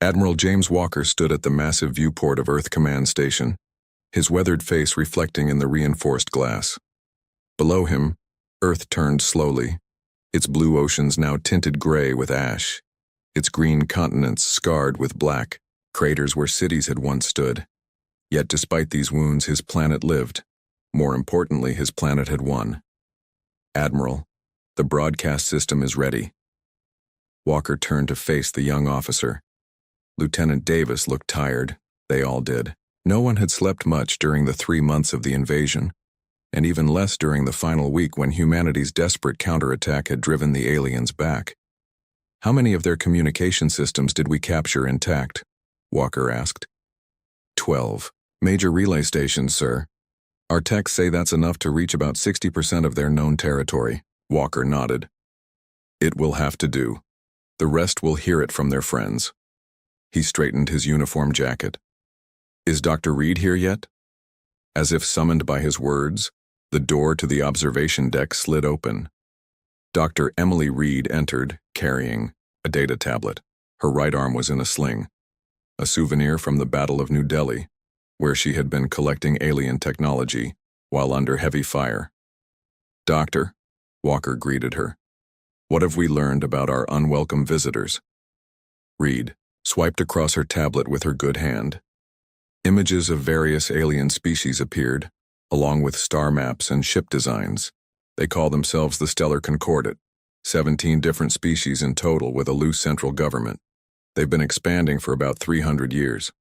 Admiral James Walker stood at the massive viewport of Earth Command Station, his weathered face reflecting in the reinforced glass. Below him, Earth turned slowly, its blue oceans now tinted gray with ash, its green continents scarred with black, craters where cities had once stood. Yet despite these wounds, his planet lived. More importantly, his planet had won. Admiral, the broadcast system is ready. Walker turned to face the young officer. Lieutenant Davis looked tired. They all did. No one had slept much during the 3 months of the invasion, and even less during the final week when humanity's desperate counterattack had driven the aliens back. "How many of their communication systems did we capture intact?" Walker asked. 12. Major relay stations, sir. Our techs say that's enough to reach about 60% of their known territory. Walker nodded. It will have to do. The rest will hear it from their friends. He straightened his uniform jacket. Is Dr. Reed here yet? As if summoned by his words, the door to the observation deck slid open. Dr. Emily Reed entered, carrying a data tablet. Her right arm was in a sling, a souvenir from the Battle of New Delhi, where she had been collecting alien technology while under heavy fire. "Doctor," Walker greeted her. "What have we learned about our unwelcome visitors?" Reed swiped across her tablet with her good hand. Images of various alien species appeared, along with star maps and ship designs. They call themselves the Stellar Concordat, 17 different species in total with a loose central government. They've been expanding for about 300 years.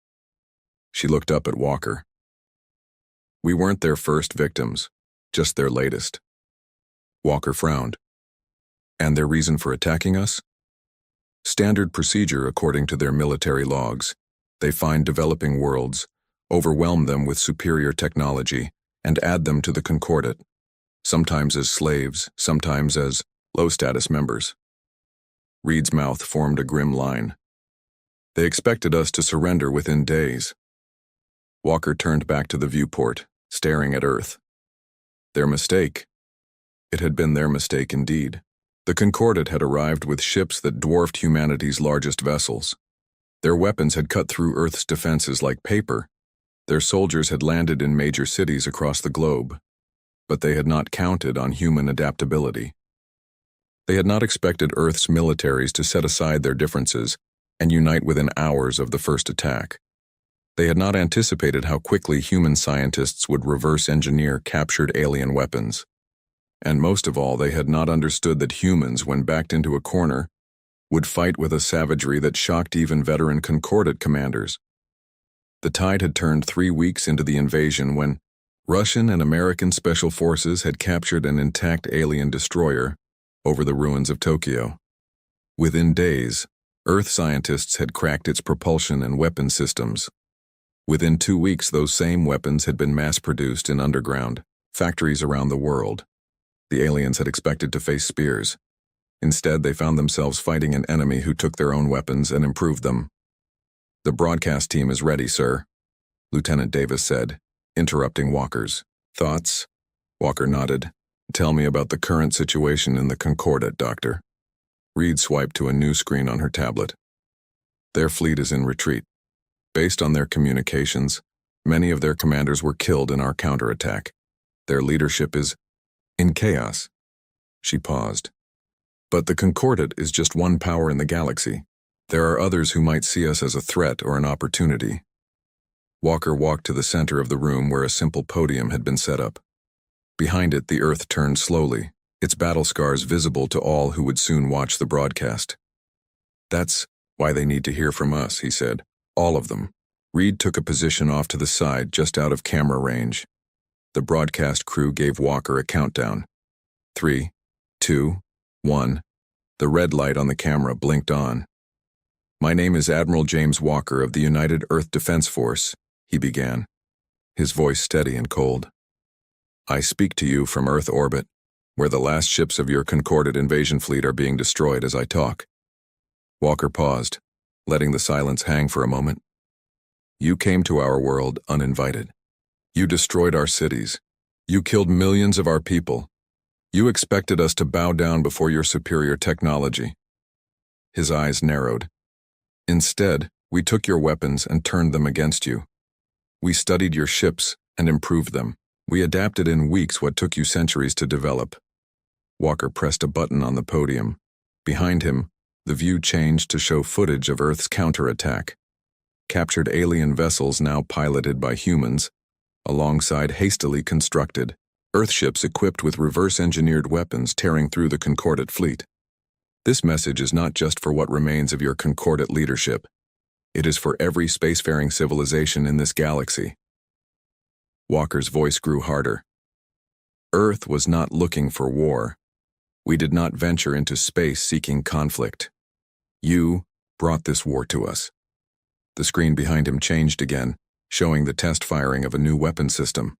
She looked up at Walker. "We weren't their first victims, just their latest." Walker frowned. "And their reason for attacking us?" "Standard procedure according to their military logs. They find developing worlds, overwhelm them with superior technology, and add them to the Concordat, sometimes as slaves, sometimes as low-status members." Reed's mouth formed a grim line. "They expected us to surrender within days." Walker turned back to the viewport, staring at Earth. Their mistake. It had been their mistake indeed. The Concordat had arrived with ships that dwarfed humanity's largest vessels. Their weapons had cut through Earth's defenses like paper. Their soldiers had landed in major cities across the globe. But they had not counted on human adaptability. They had not expected Earth's militaries to set aside their differences and unite within hours of the first attack. They had not anticipated how quickly human scientists would reverse engineer captured alien weapons. And most of all, they had not understood that humans, when backed into a corner, would fight with a savagery that shocked even veteran Concordat commanders. The tide had turned 3 weeks into the invasion when Russian and American special forces had captured an intact alien destroyer over the ruins of Tokyo. Within days, Earth scientists had cracked its propulsion and weapon systems. Within 2 weeks, those same weapons had been mass-produced in underground factories around the world. The aliens had expected to face spears. Instead, they found themselves fighting an enemy who took their own weapons and improved them. "The broadcast team is ready, sir," Lieutenant Davis said, interrupting Walker's. "Thoughts?" Walker nodded. "Tell me about the current situation in the Concordat, Doctor." Reed swiped to a new screen on her tablet. "Their fleet is in retreat. Based on their communications, many of their commanders were killed in our counterattack. Their leadership is in chaos." She paused. "But the Concordat is just one power in the galaxy. There are others who might see us as a threat or an opportunity." Walker walked to the center of the room where a simple podium had been set up. Behind it, the Earth turned slowly, its battle scars visible to all who would soon watch the broadcast. "That's why they need to hear from us," he said. "All of them." Reed took a position off to the side, just out of camera range. The broadcast crew gave Walker a countdown. 3, 2, 1. The red light on the camera blinked on. "My name is Admiral James Walker of the United Earth Defense Force," he began, his voice steady and cold. "I speak to you from Earth orbit, where the last ships of your Concordat invasion fleet are being destroyed as I talk." Walker paused, letting the silence hang for a moment. "You came to our world uninvited. You destroyed our cities. You killed millions of our people. You expected us to bow down before your superior technology." His eyes narrowed. "Instead, We took your weapons and turned them against you. We studied your ships and improved them. We adapted in weeks what took you centuries to develop." Walker pressed a button on the podium. Behind him, the view changed to show footage of Earth's counterattack. Captured alien vessels now piloted by humans, alongside hastily constructed Earthships equipped with reverse-engineered weapons tearing through the Concordat fleet. This message is not just for what remains of your Concordat leadership. It is for every spacefaring civilization in this galaxy. Walker's voice grew harder. Earth was not looking for war. We did not venture into space seeking conflict. You brought this war to us. The screen behind him changed again, showing the test firing of a new weapon system.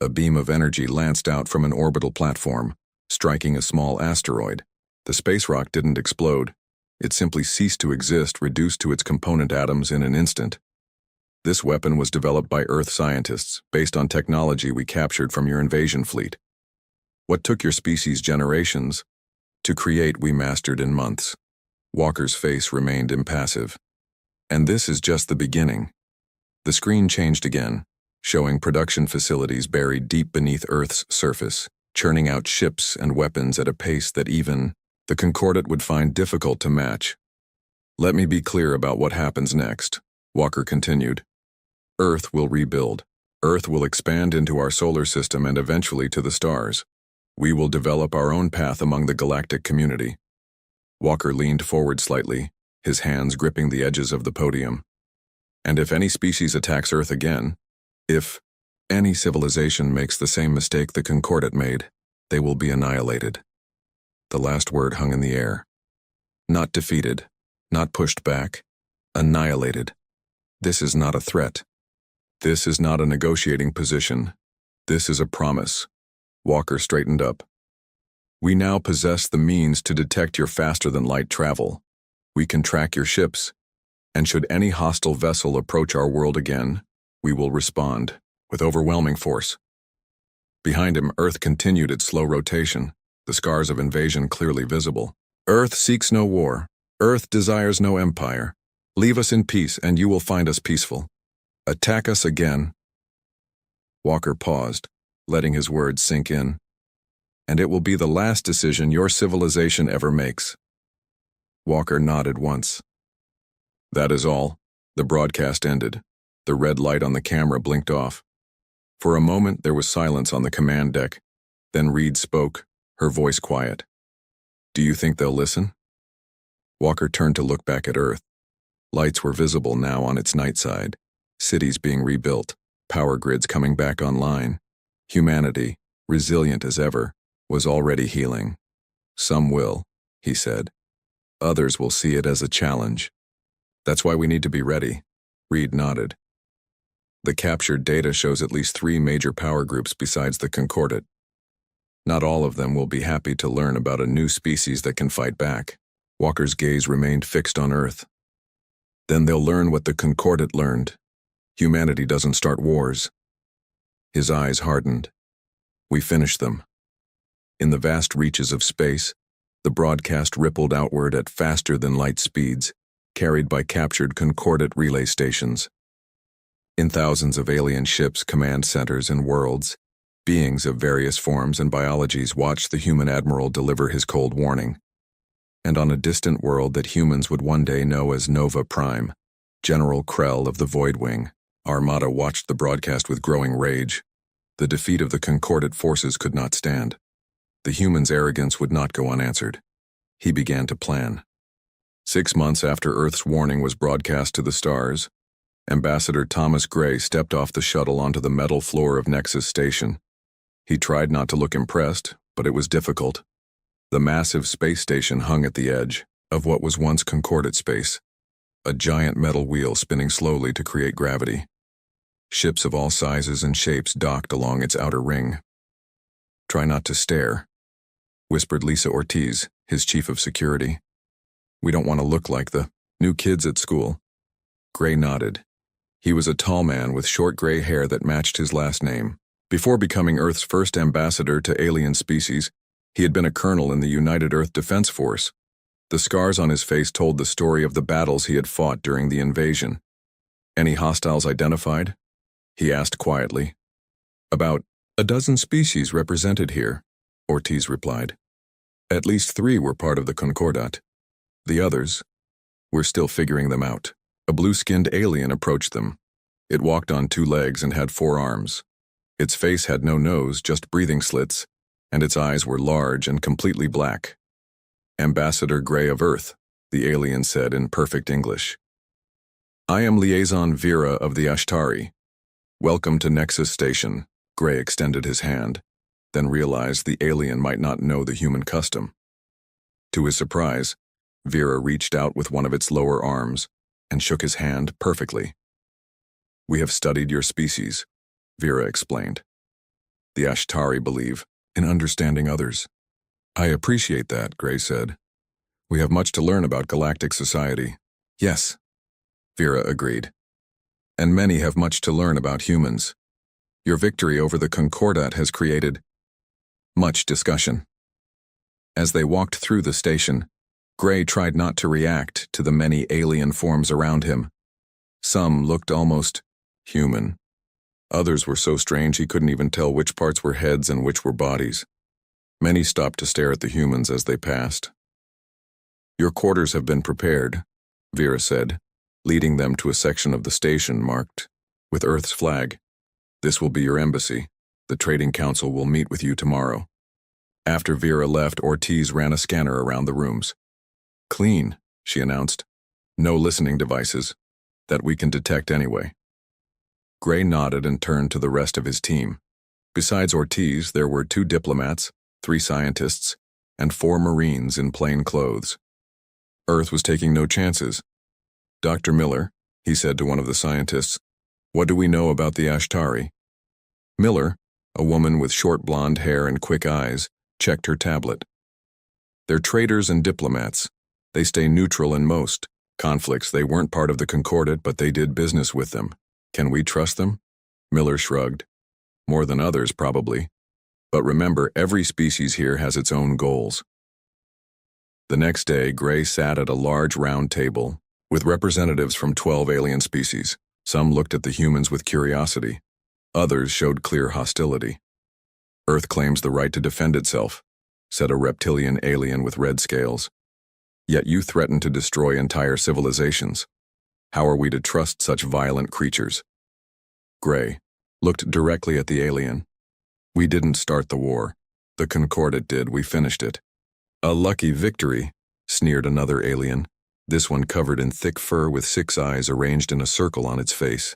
A beam of energy lanced out from an orbital platform, striking a small asteroid. The space rock didn't explode. It simply ceased to exist, reduced to its component atoms in an instant. This weapon was developed by Earth scientists, based on technology we captured from your invasion fleet. What took your species generations to create, we mastered in months. Walker's face remained impassive. And this is just the beginning. The screen changed again, showing production facilities buried deep beneath Earth's surface, churning out ships and weapons at a pace that even the Concordat would find difficult to match. "Let me be clear about what happens next," Walker continued. "Earth will rebuild. Earth will expand into our solar system and eventually to the stars. We will develop our own path among the galactic community." Walker leaned forward slightly, his hands gripping the edges of the podium. "And if any species attacks Earth again, if any civilization makes the same mistake the Concordat made, they will be annihilated." The last word hung in the air. Not defeated, not pushed back, annihilated. This is not a threat. This is not a negotiating position. This is a promise. Walker straightened up. "We now possess the means to detect your faster-than-light travel. We can track your ships, and should any hostile vessel approach our world again, we will respond with overwhelming force." Behind him, Earth continued its slow rotation, the scars of invasion clearly visible. "Earth seeks no war. Earth desires no empire. Leave us in peace, and you will find us peaceful. Attack us again." Walker paused, letting his words sink in. "And it will be the last decision your civilization ever makes." Walker nodded once. "That is all." The broadcast ended. The red light on the camera blinked off. For a moment there was silence on the command deck. Then Reed spoke, her voice quiet. "Do you think they'll listen?" Walker turned to look back at Earth. Lights were visible now on its night side. Cities being rebuilt, power grids coming back online. Humanity, resilient as ever, was already healing. "Some will," he said. "Others will see it as a challenge. That's why we need to be ready." Reed nodded. "The captured data shows at least 3 major power groups besides the Concordat. Not all of them will be happy to learn about a new species that can fight back." Walker's gaze remained fixed on Earth. "Then they'll learn what the Concordat learned. Humanity doesn't start wars." His eyes hardened. "We finish them." In the vast reaches of space, the broadcast rippled outward at faster-than-light speeds, carried by captured Concordat relay stations. In thousands of alien ships, command centers, and worlds, beings of various forms and biologies watched the human admiral deliver his cold warning. And on a distant world that humans would one day know as Nova Prime, General Krell of the Void Wing, Armada watched the broadcast with growing rage. The defeat of the Concordat forces could not stand. The human's arrogance would not go unanswered. He began to plan. 6 months after Earth's warning was broadcast to the stars, Ambassador Thomas Gray stepped off the shuttle onto the metal floor of Nexus Station. He tried not to look impressed, but it was difficult. The massive space station hung at the edge of what was once Concordat space, a giant metal wheel spinning slowly to create gravity. Ships of all sizes and shapes docked along its outer ring. "Try not to stare," whispered Lisa Ortiz, his chief of security. "We don't want to look like the new kids at school." Gray nodded. He was a tall man with short gray hair that matched his last name. Before becoming Earth's first ambassador to alien species, he had been a colonel in the United Earth Defense Force. The scars on his face told the story of the battles he had fought during the invasion. Any hostiles identified? He asked quietly. About a dozen species represented here, Ortiz replied. At least 3 were part of the Concordat. The others, we're still figuring them out. A blue-skinned alien approached them. It walked on 2 legs and had 4 arms. Its face had no nose, just breathing slits, and its eyes were large and completely black. Ambassador Gray of Earth, the alien said in perfect English. I am Liaison Vera of the Ashtari. Welcome to Nexus Station. Gray extended his hand, then realized the alien might not know the human custom. To his surprise, Vera reached out with one of its lower arms and shook his hand perfectly. We have studied your species, Vera explained. The Ashtari believe in understanding others. I appreciate that, Gray said. We have much to learn about galactic society. Yes, Vera agreed. And many have much to learn about humans. Your victory over the Concordat has created much discussion. As they walked through the station, Gray tried not to react to the many alien forms around him. Some looked almost human. Others were so strange he couldn't even tell which parts were heads and which were bodies. Many stopped to stare at the humans as they passed. Your quarters have been prepared, Vera said, leading them to a section of the station marked with Earth's flag. This will be your embassy. The Trading Council will meet with you tomorrow. After Vera left, Ortiz ran a scanner around the rooms. Clean, she announced. No listening devices. That we can detect anyway. Gray nodded and turned to the rest of his team. Besides Ortiz, there were 2 diplomats, 3 scientists, and 4 Marines in plain clothes. Earth was taking no chances. Dr. Miller, he said to one of the scientists, what do we know about the Ashtari? Miller, a woman with short blonde hair and quick eyes, checked her tablet. They're traders and diplomats. They stay neutral in most conflicts. They weren't part of the Concordat, but they did business with them. Can we trust them? Miller shrugged. More than others, probably. But remember, every species here has its own goals. The next day, Gray sat at a large round table with representatives from 12 alien species. Some looked at the humans with curiosity. Others showed clear hostility. Earth claims the right to defend itself, said a reptilian alien with red scales. Yet you threaten to destroy entire civilizations. How are we to trust such violent creatures? Gray looked directly at the alien. We didn't start the war. The Concordat did. We finished it. A lucky victory, sneered another alien, this one covered in thick fur with 6 eyes arranged in a circle on its face.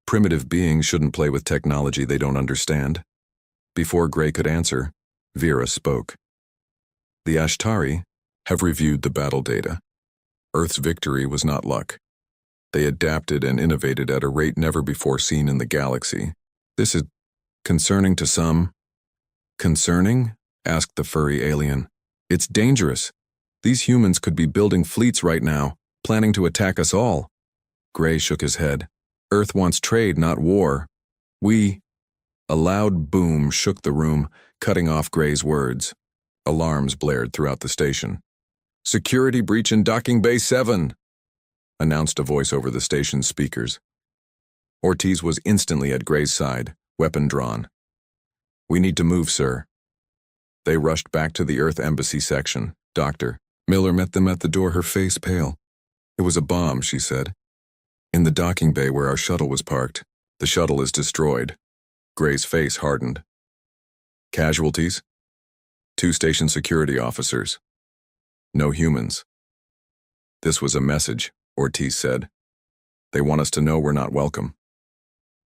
Primitive beings shouldn't play with technology they don't understand. Before Gray could answer, Vera spoke. The Ashtari have reviewed the battle data. Earth's victory was not luck. They adapted and innovated at a rate never before seen in the galaxy. This is concerning to some. Concerning? Asked the furry alien. It's dangerous. These humans could be building fleets right now, planning to attack us all. Gray shook his head. Earth wants trade, not war. A loud boom shook the room, cutting off Gray's words. Alarms blared throughout the station. Security breach in Docking Bay 7, announced a voice over the station's speakers. Ortiz was instantly at Gray's side, weapon drawn. We need to move, sir. They rushed back to the Earth Embassy section. Dr. Miller met them at the door, her face pale. It was a bomb, she said. In the docking bay where our shuttle was parked. The shuttle is destroyed. Gray's face hardened. Casualties? 2 station security officers. No humans. This was a message, Ortiz said. They want us to know we're not welcome.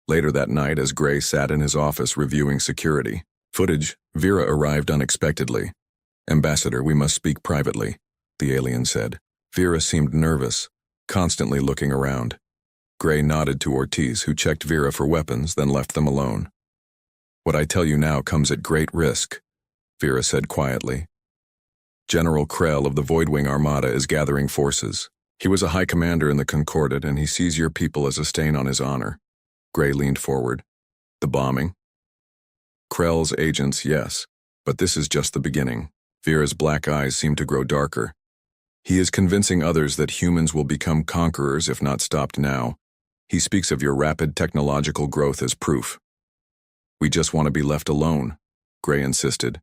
Later that night, as Gray sat in his office reviewing security footage, Vera arrived unexpectedly. Ambassador, we must speak privately, the alien said. Vera seemed nervous, constantly looking around. Gray nodded to Ortiz, who checked Vera for weapons, then left them alone. What I tell you now comes at great risk, Vera said quietly. General Krell of the Voidwing Armada is gathering forces. He was a high commander in the Concordat, and he sees your people as a stain on his honor. Gray leaned forward. The bombing? Krell's agents, yes, but this is just the beginning. Vera's black eyes seemed to grow darker. He is convincing others that humans will become conquerors if not stopped now. He speaks of your rapid technological growth as proof. We just want to be left alone, Gray insisted.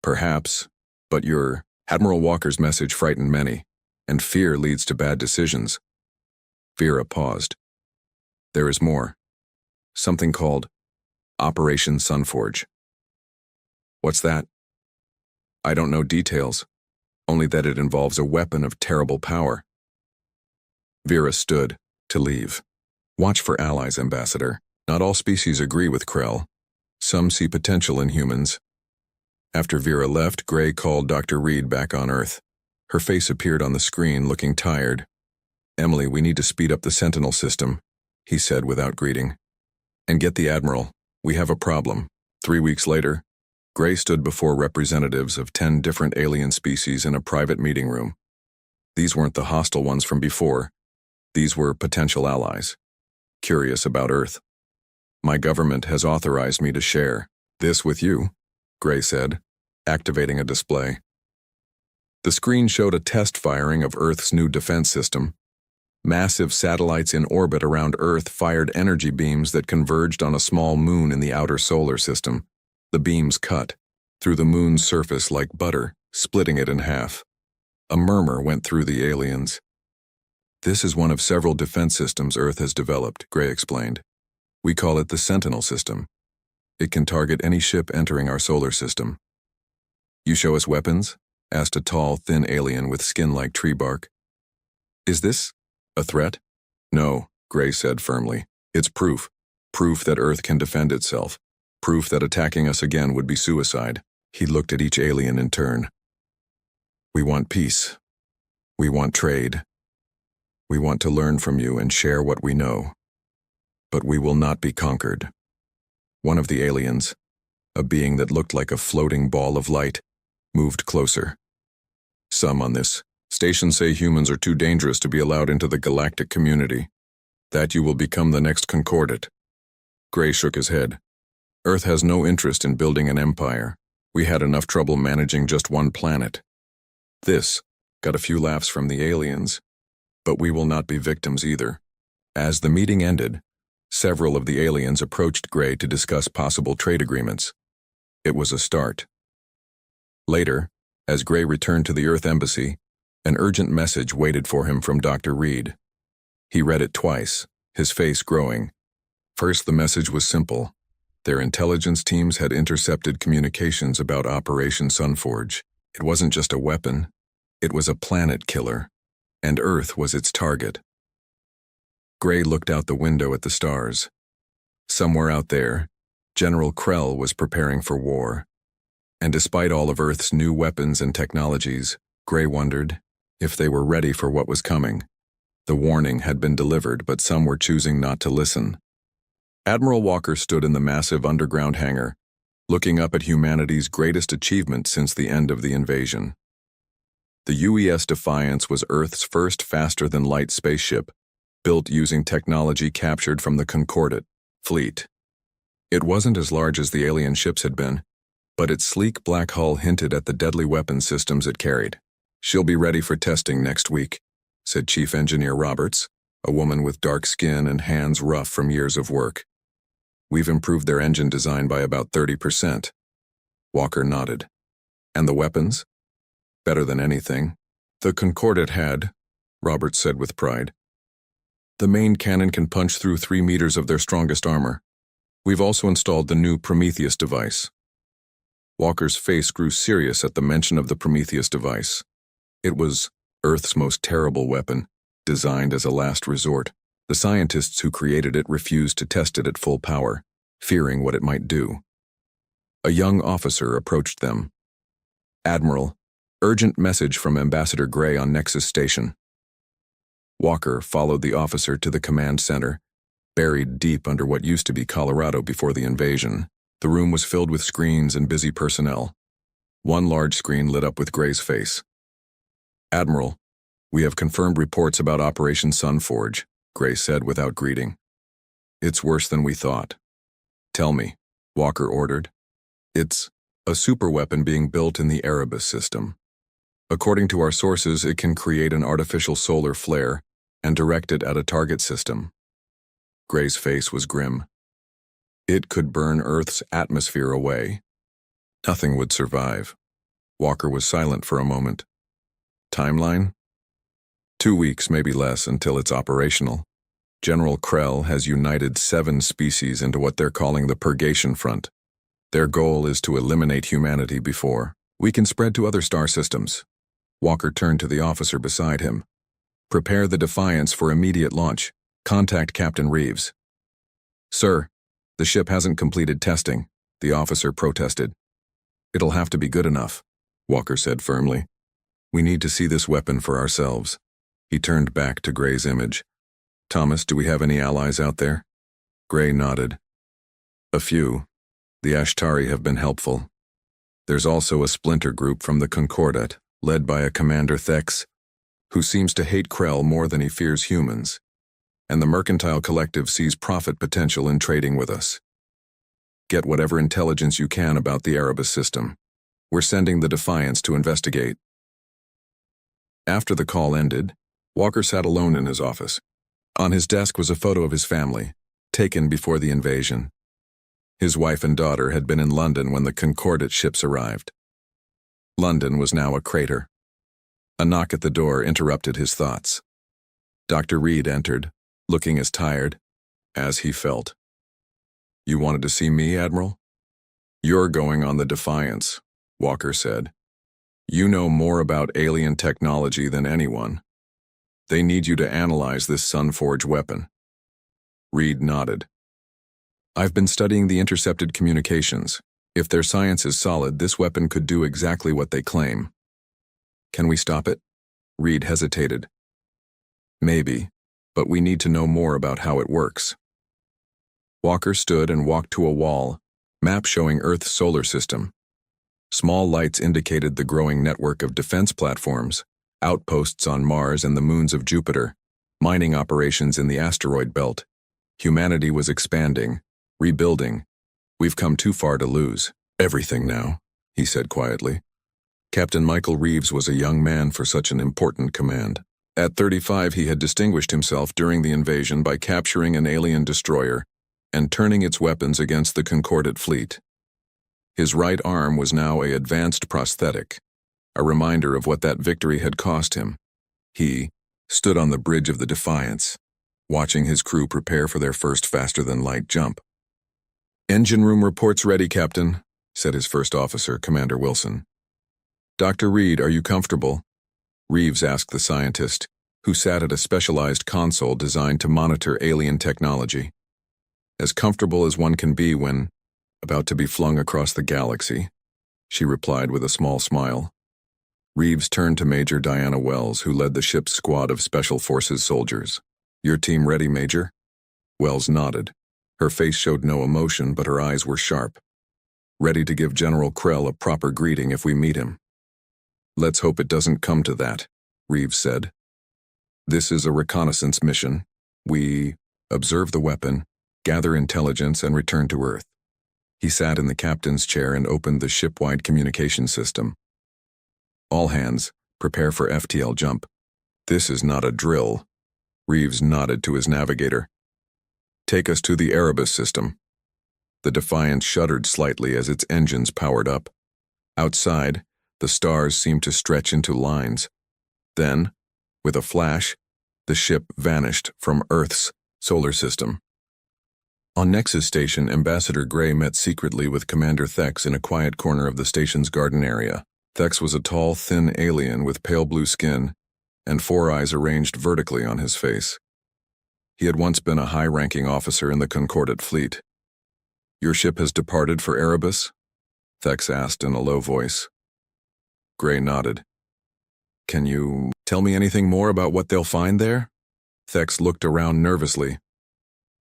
Perhaps, but your Admiral Walker's message frightened many, and fear leads to bad decisions. Vera paused. There is more. Something called Operation Sunforge. What's that? I don't know details, only that it involves a weapon of terrible power. Vera stood to leave. Watch for allies, Ambassador. Not all species agree with Krell. Some see potential in humans. After Vera left, Gray called Dr. Reed back on Earth. Her face appeared on the screen, looking tired. Emily, we need to speed up the Sentinel system, he said without greeting. And get the Admiral. We have a problem. 3 weeks later, Gray stood before representatives of 10 different alien species in a private meeting room. These weren't the hostile ones from before. These were potential allies, curious about Earth. My government has authorized me to share this with you, Gray said, activating a display. The screen showed a test firing of Earth's new defense system. Massive satellites in orbit around Earth fired energy beams that converged on a small moon in the outer solar system. The beams cut through the moon's surface like butter, splitting it in half. A murmur went through the aliens. This is one of several defense systems Earth has developed, Gray explained. We call it the Sentinel system. It can target any ship entering our solar system. You show us weapons? Asked a tall, thin alien with skin like tree bark. Is this a threat? No, Gray said firmly. It's proof. Proof that Earth can defend itself. Proof that attacking us again would be suicide. He looked at each alien in turn. We want peace. We want trade. We want to learn from you and share what we know. But we will not be conquered. One of the aliens, a being that looked like a floating ball of light, moved closer. Some on this station say humans are too dangerous to be allowed into the galactic community. That you will become the next Concordat. Gray shook his head. Earth has no interest in building an empire. We had enough trouble managing just one planet. This got a few laughs from the aliens, but we will not be victims either. As the meeting ended, several of the aliens approached Gray to discuss possible trade agreements. It was a start. Later, as Gray returned to the Earth Embassy, an urgent message waited for him from Dr. Reed. He read it twice, his face growing. First, the message was simple. Their intelligence teams had intercepted communications about Operation Sunforge. It wasn't just a weapon, it was a planet killer, and Earth was its target. Gray looked out the window at the stars. Somewhere out there, General Krell was preparing for war. And despite all of Earth's new weapons and technologies, Gray wondered if they were ready for what was coming. The warning had been delivered, but some were choosing not to listen. Admiral Walker stood in the massive underground hangar, looking up at humanity's greatest achievement since the end of the invasion. The UES Defiance was Earth's first faster-than-light spaceship, built using technology captured from the Concordat fleet. It wasn't as large as the alien ships had been, but its sleek black hull hinted at the deadly weapon systems it carried. She'll be ready for testing next week, said Chief Engineer Roberts, a woman with dark skin and hands rough from years of work. We've improved their engine design by about 30%. Walker nodded. And the weapons? Better than anything. The Concordat had, Roberts said with pride. The main cannon can punch through 3 meters of their strongest armor. We've also installed the new Prometheus device. Walker's face grew serious at the mention of the Prometheus device. It was Earth's most terrible weapon, designed as a last resort. The scientists who created it refused to test it at full power, fearing what it might do. A young officer approached them. Admiral, urgent message from Ambassador Gray on Nexus Station. Walker followed the officer to the command center, buried deep under what used to be Colorado before the invasion. The room was filled with screens and busy personnel. One large screen lit up with Gray's face. Admiral, we have confirmed reports about Operation Sunforge, Gray said without greeting. It's worse than we thought. Tell me, Walker ordered. It's a superweapon being built in the Erebus system. According to our sources, it can create an artificial solar flare and direct it at a target system. Gray's face was grim. It could burn Earth's atmosphere away. Nothing would survive. Walker was silent for a moment. Timeline? 2 weeks, maybe less, until it's operational. General Krell has united 7 species into what they're calling the Purgation Front. Their goal is to eliminate humanity before we can spread to other star systems. Walker turned to the officer beside him. Prepare the Defiance for immediate launch. Contact Captain Reeves. Sir, the ship hasn't completed testing, the officer protested. It'll have to be good enough, Walker said firmly. We need to see this weapon for ourselves. He turned back to Gray's image. Thomas, do we have any allies out there? Gray nodded. A few. The Ashtari have been helpful. There's also a splinter group from the Concordat, led by a Commander Thex, who seems to hate Krell more than he fears humans. And the Mercantile Collective sees profit potential in trading with us. Get whatever intelligence you can about the Erebus system. We're sending the Defiance to investigate. After the call ended, Walker sat alone in his office. On his desk was a photo of his family, taken before the invasion. His wife and daughter had been in London when the Concordat ships arrived. London was now a crater. A knock at the door interrupted his thoughts. Dr. Reed entered, looking as tired as he felt. You wanted to see me, Admiral? You're going on the Defiance, Walker said. You know more about alien technology than anyone. They need you to analyze this Sunforge weapon. Reed nodded. I've been studying the intercepted communications. If their science is solid, this weapon could do exactly what they claim. Can we stop it? Reed hesitated. Maybe, but we need to know more about how it works. Walker stood and walked to a wall, map showing Earth's solar system. Small lights indicated the growing network of defense platforms, outposts on Mars and the moons of Jupiter, mining operations in the asteroid belt. Humanity was expanding, rebuilding. We've come too far to lose everything now, he said quietly. Captain Michael Reeves was a young man for such an important command. At 35, he had distinguished himself during the invasion by capturing an alien destroyer and turning its weapons against the Concordat fleet. His right arm was now an advanced prosthetic, a reminder of what that victory had cost him. He stood on the bridge of the Defiance, watching his crew prepare for their first faster-than-light jump. Engine room reports ready, Captain, said his first officer, Commander Wilson. Dr. Reed, are you comfortable? Reeves asked the scientist, who sat at a specialized console designed to monitor alien technology. As comfortable as one can be when about to be flung across the galaxy, she replied with a small smile. Reeves turned to Major Diana Wells, who led the ship's squad of Special Forces soldiers. Your team ready, Major? Wells nodded. Her face showed no emotion, but her eyes were sharp. Ready to give General Krell a proper greeting if we meet him. Let's hope it doesn't come to that, Reeves said. This is a reconnaissance mission. We observe the weapon, gather intelligence, and return to Earth. He sat in the captain's chair and opened the ship-wide communication system. All hands, prepare for FTL jump. This is not a drill. Reeves nodded to his navigator. Take us to the Erebus system. The Defiance shuddered slightly as its engines powered up. Outside, the stars seemed to stretch into lines. Then, with a flash, the ship vanished from Earth's solar system. On Nexus Station, Ambassador Gray met secretly with Commander Thex in a quiet corner of the station's garden area. Thex was a tall, thin alien with pale blue skin and 4 eyes arranged vertically on his face. He had once been a high-ranking officer in the Concordat fleet. Your ship has departed for Erebus? Thex asked in a low voice. Gray nodded. Can you tell me anything more about what they'll find there? Thex looked around nervously.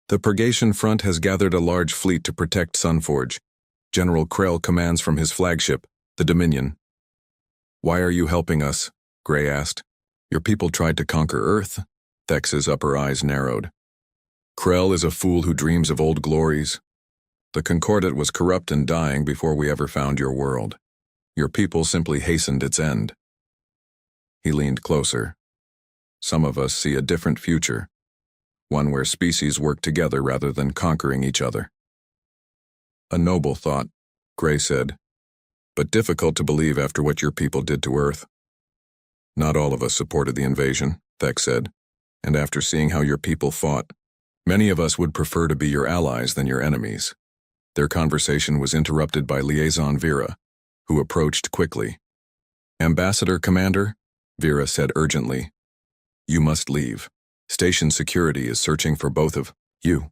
The Purgation Front has gathered a large fleet to protect Sunforge. General Krell commands from his flagship, the Dominion. Why are you helping us? Gray asked. Your people tried to conquer Earth. Thex's upper eyes narrowed. Krell is a fool who dreams of old glories. The Concordat was corrupt and dying before we ever found your world. Your people simply hastened its end. He leaned closer. Some of us see a different future, one where species work together rather than conquering each other. A noble thought, Gray said, but difficult to believe after what your people did to Earth. Not all of us supported the invasion, Thex said, and after seeing how your people fought, many of us would prefer to be your allies than your enemies. Their conversation was interrupted by Liaison Vera, who approached quickly. Ambassador Commander, Vera said urgently, you must leave. Station security is searching for both of you.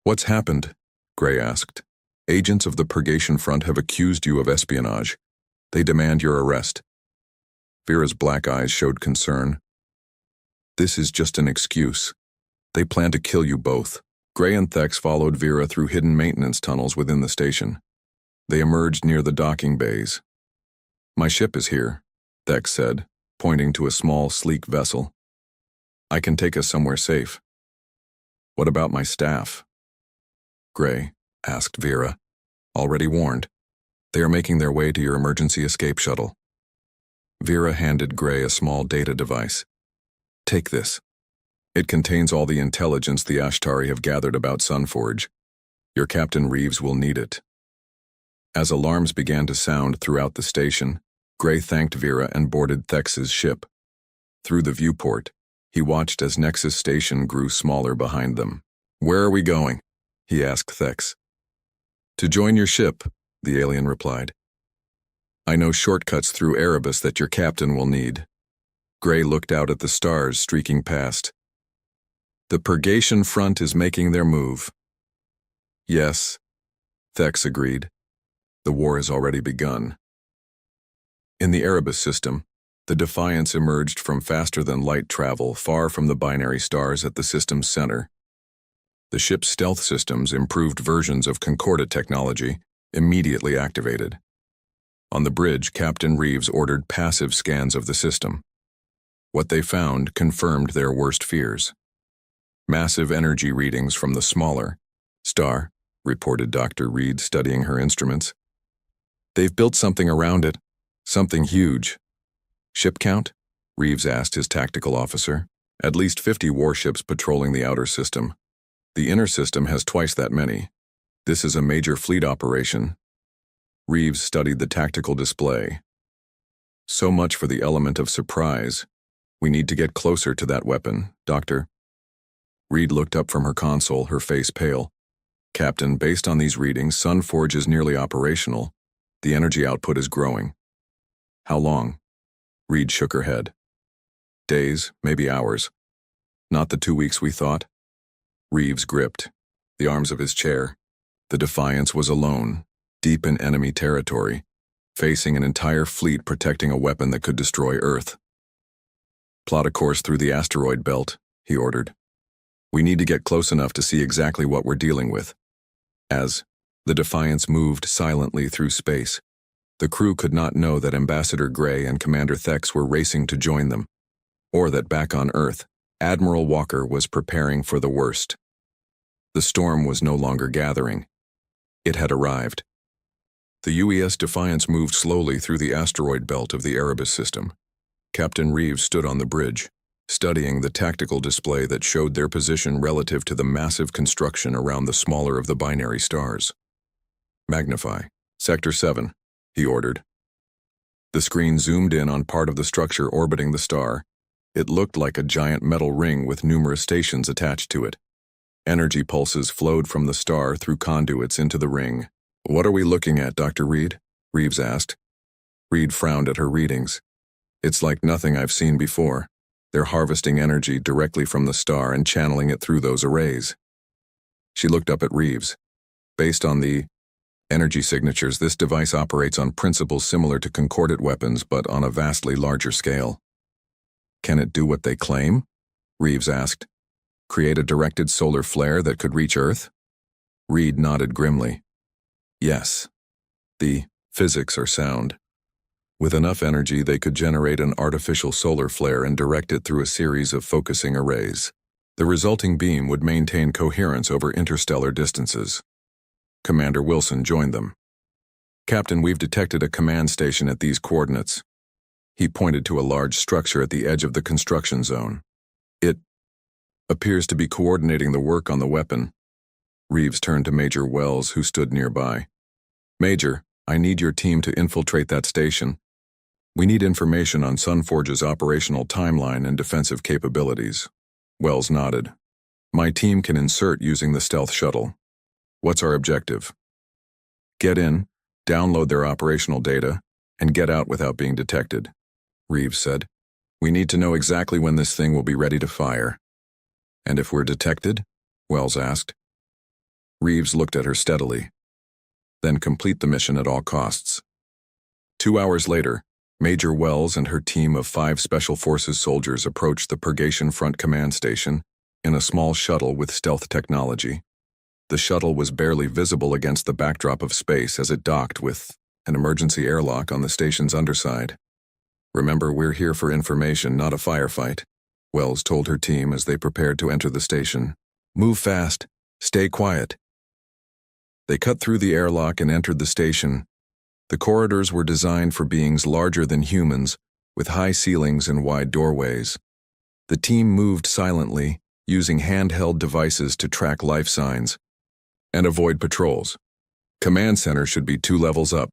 What's happened? Gray asked. Agents of the Purgation Front have accused you of espionage. They demand your arrest. Vera's black eyes showed concern. This is just an excuse. They plan to kill you both. Gray and Thex followed Vera through hidden maintenance tunnels within the station. They emerged near the docking bays. My ship is here, Thex said, pointing to a small, sleek vessel. I can take us somewhere safe. What about my staff? Gray asked Vera. Already warned. They are making their way to your emergency escape shuttle. Vera handed Gray a small data device. Take this. It contains all the intelligence the Ashtari have gathered about Sunforge. Your Captain Reeves will need it. As alarms began to sound throughout the station, Gray thanked Vera and boarded Thex's ship. Through the viewport, he watched as Nexus Station grew smaller behind them. Where are we going? He asked Thex. To join your ship, the alien replied. I know shortcuts through Erebus that your captain will need. Gray looked out at the stars streaking past. The Purgation Front is making their move. Yes, Thex agreed. The war has already begun. In the Erebus system, the Defiance emerged from faster-than-light travel far from the binary stars at the system's center. The ship's stealth systems, improved versions of Concordat technology, immediately activated. On the bridge, Captain Reeves ordered passive scans of the system. What they found confirmed their worst fears. Massive energy readings from the smaller star, reported Dr. Reed, studying her instruments. They've built something around it, something huge. Ship count? Reeves asked his tactical officer. At least 50 warships patrolling the outer system. The inner system has twice that many. This is a major fleet operation. Reeves studied the tactical display. So much for the element of surprise. We need to get closer to that weapon, Doctor. Reed looked up from her console, her face pale. Captain, based on these readings, Sunforge is nearly operational. The energy output is growing. How long? Reed shook her head. Days, maybe hours. Not the 2 weeks we thought. Reeves gripped the arms of his chair. The Defiance was alone, deep in enemy territory, facing an entire fleet protecting a weapon that could destroy Earth. Plot a course through the asteroid belt, he ordered. We need to get close enough to see exactly what we're dealing with. As the Defiance moved silently through space, the crew could not know that Ambassador Gray and Commander Thex were racing to join them, or that back on Earth, Admiral Walker was preparing for the worst. The storm was no longer gathering. It had arrived. The UES Defiance moved slowly through the asteroid belt of the Erebus system. Captain Reeves stood on the bridge, studying the tactical display that showed their position relative to the massive construction around the smaller of the binary stars. Magnify. Sector 7, he ordered. The screen zoomed in on part of the structure orbiting the star. It looked like a giant metal ring with numerous stations attached to it. Energy pulses flowed from the star through conduits into the ring. What are we looking at, Dr. Reed? Reeves asked. Reed frowned at her readings. It's like nothing I've seen before. They're harvesting energy directly from the star and channeling it through those arrays. She looked up at Reeves. Based on the energy signatures, this device operates on principles similar to Concordat weapons, but on a vastly larger scale. Can it do what they claim? Reeves asked. Create a directed solar flare that could reach Earth? Reed nodded grimly. Yes. The physics are sound. With enough energy, they could generate an artificial solar flare and direct it through a series of focusing arrays. The resulting beam would maintain coherence over interstellar distances. Commander Wilson joined them. Captain, we've detected a command station at these coordinates. He pointed to a large structure at the edge of the construction zone. It appears to be coordinating the work on the weapon. Reeves turned to Major Wells, who stood nearby. Major, I need your team to infiltrate that station. We need information on Sunforge's operational timeline and defensive capabilities. Wells nodded. My team can insert using the stealth shuttle. What's our objective? Get in, download their operational data, and get out without being detected, Reeves said. We need to know exactly when this thing will be ready to fire. And if we're detected? Wells asked. Reeves looked at her steadily. Then complete the mission at all costs. 2 hours later, Major Wells and her team of 5 Special Forces soldiers approached the Purgation Front Command Station in a small shuttle with stealth technology. The shuttle was barely visible against the backdrop of space as it docked with an emergency airlock on the station's underside. Remember, we're here for information, not a firefight, Wells told her team as they prepared to enter the station. Move fast. Stay quiet. They cut through the airlock and entered the station. The corridors were designed for beings larger than humans, with high ceilings and wide doorways. The team moved silently, using handheld devices to track life signs and avoid patrols. Command center should be 2 levels up,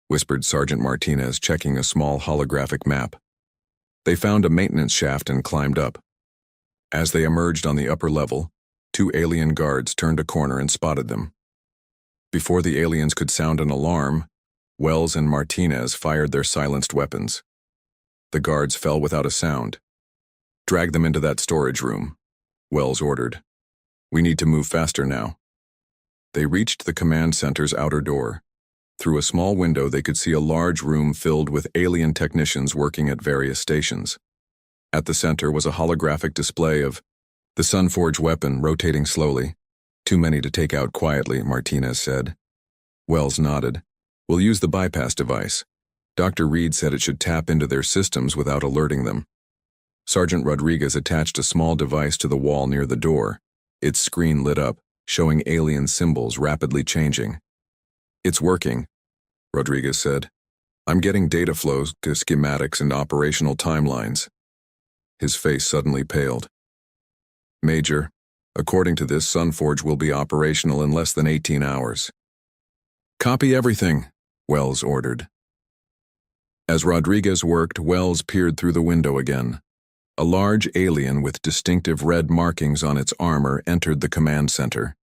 whispered Sergeant Martinez, checking a small holographic map. They found a maintenance shaft and climbed up. As they emerged on the upper level, 2 alien guards turned a corner and spotted them. Before the aliens could sound an alarm, Wells and Martinez fired their silenced weapons. The guards fell without a sound. Drag them into that storage room, Wells ordered. We need to move faster now. They reached the command center's outer door. Through a small window, they could see a large room filled with alien technicians working at various stations. At the center was a holographic display of the Sunforge weapon rotating slowly. Too many to take out quietly, Martinez said. Wells nodded. We'll use the bypass device. Dr. Reed said it should tap into their systems without alerting them. Sergeant Rodriguez attached a small device to the wall near the door. Its screen lit up, showing alien symbols rapidly changing. It's working, Rodriguez said. I'm getting data flows to schematics and operational timelines. His face suddenly paled. Major, according to this, Sunforge will be operational in less than 18 hours. Copy everything, Wells ordered. As Rodriguez worked, Wells peered through the window again. A large alien with distinctive red markings on its armor entered the command center.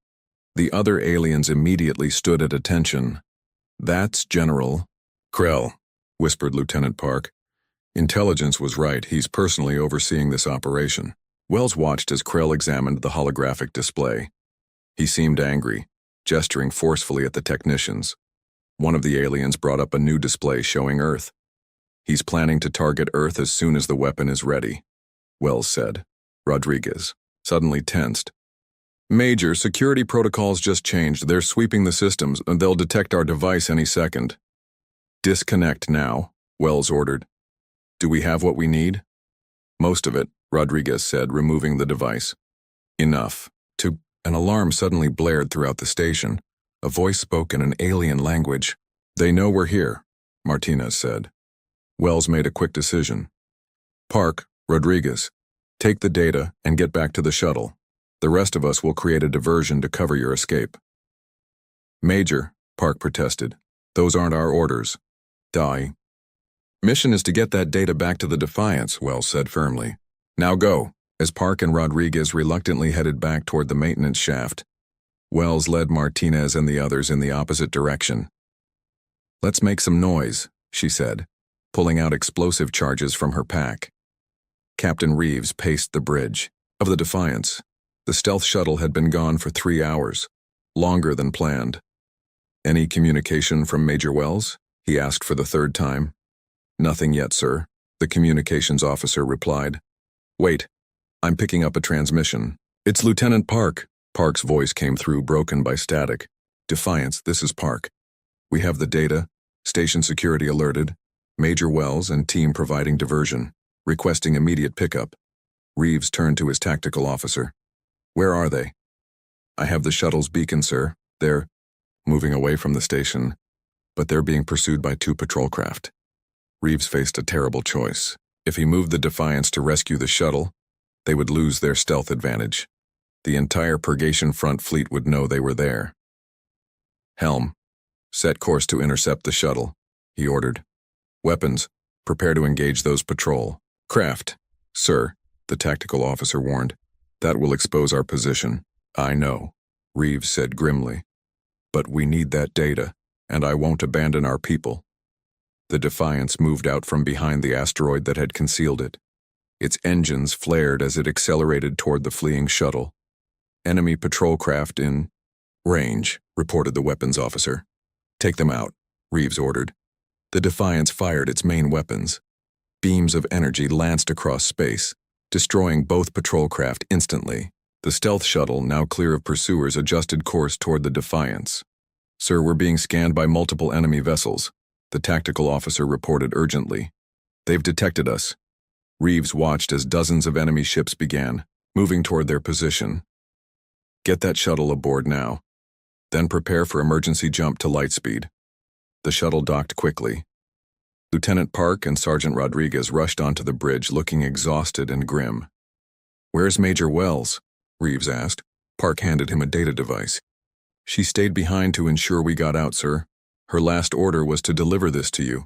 The other aliens immediately stood at attention. That's General Krell, whispered Lieutenant Park. Intelligence was right. He's personally overseeing this operation. Wells watched as Krell examined the holographic display. He seemed angry, gesturing forcefully at the technicians. One of the aliens brought up a new display showing Earth. He's planning to target Earth as soon as the weapon is ready, Wells said. Rodriguez suddenly tensed. Major, security protocols just changed. They're sweeping the systems, and they'll detect our device any second. Disconnect now, Wells ordered. Do we have what we need? Most of it, Rodriguez said, removing the device. Enough. An alarm suddenly blared throughout the station. A voice spoke in an alien language. They know we're here, Martinez said. Wells made a quick decision. Park, Rodriguez, take the data and get back to the shuttle. The rest of us will create a diversion to cover your escape. Major, Park protested. Those aren't our orders. Die. Mission is to get that data back to the Defiance, Wells said firmly. Now go. As Park and Rodriguez reluctantly headed back toward the maintenance shaft, Wells led Martinez and the others in the opposite direction. Let's make some noise, she said, pulling out explosive charges from her pack. Captain Reeves paced the bridge of the Defiance. The stealth shuttle had been gone for 3 hours, longer than planned. Any communication from Major Wells? He asked for the 3rd time. Nothing yet, sir, the communications officer replied. Wait, I'm picking up a transmission. It's Lieutenant Park. Park's voice came through, broken by static. Defiance, this is Park. We have the data, station security alerted, Major Wells and team providing diversion, requesting immediate pickup. Reeves turned to his tactical officer. Where are they? I have the shuttle's beacon, sir. They're moving away from the station, but they're being pursued by 2 patrol craft. Reeves faced a terrible choice. If he moved the Defiance to rescue the shuttle, they would lose their stealth advantage. The entire Purgation Front fleet would know they were there. Helm, set course to intercept the shuttle, he ordered. Weapons, prepare to engage those patrol. Craft, sir, the tactical officer warned. That will expose our position. I know, Reeves said grimly. But we need that data, and I won't abandon our people. The Defiance moved out from behind the asteroid that had concealed it. Its engines flared as it accelerated toward the fleeing shuttle. Enemy patrol craft in range, reported the weapons officer. Take them out, Reeves ordered. The Defiance fired its main weapons. Beams of energy lanced across space, destroying both patrol craft instantly. The stealth shuttle, now clear of pursuers, adjusted course toward the Defiance. Sir, we're being scanned by multiple enemy vessels, the tactical officer reported urgently. They've detected us. Reeves watched as dozens of enemy ships began, moving toward their position. Get that shuttle aboard now. Then prepare for emergency jump to light speed. The shuttle docked quickly. Lieutenant Park and Sergeant Rodriguez rushed onto the bridge, looking exhausted and grim. Where's Major Wells? Reeves asked. Park handed him a data device. She stayed behind to ensure we got out, sir. Her last order was to deliver this to you.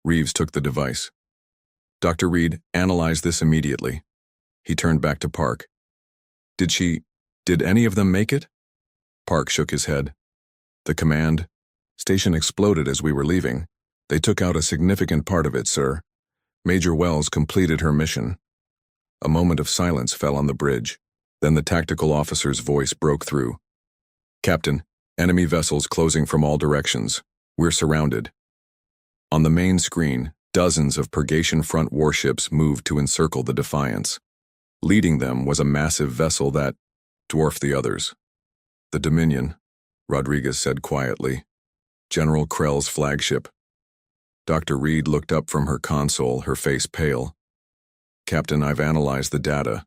Reeves took the device. Dr. Reed, analyze this immediately. He turned back to Park. Did any of them make it? Park shook his head. The command station exploded as we were leaving. They took out a significant part of it, sir. Major Wells completed her mission. A moment of silence fell on the bridge. Then the tactical officer's voice broke through. Captain, enemy vessels closing from all directions. We're surrounded. On the main screen, dozens of Purgation Front warships moved to encircle the Defiance. Leading them was a massive vessel that dwarfed the others. The Dominion, Rodriguez said quietly. General Krell's flagship. Dr. Reed looked up from her console, her face pale. Captain, I've analyzed the data.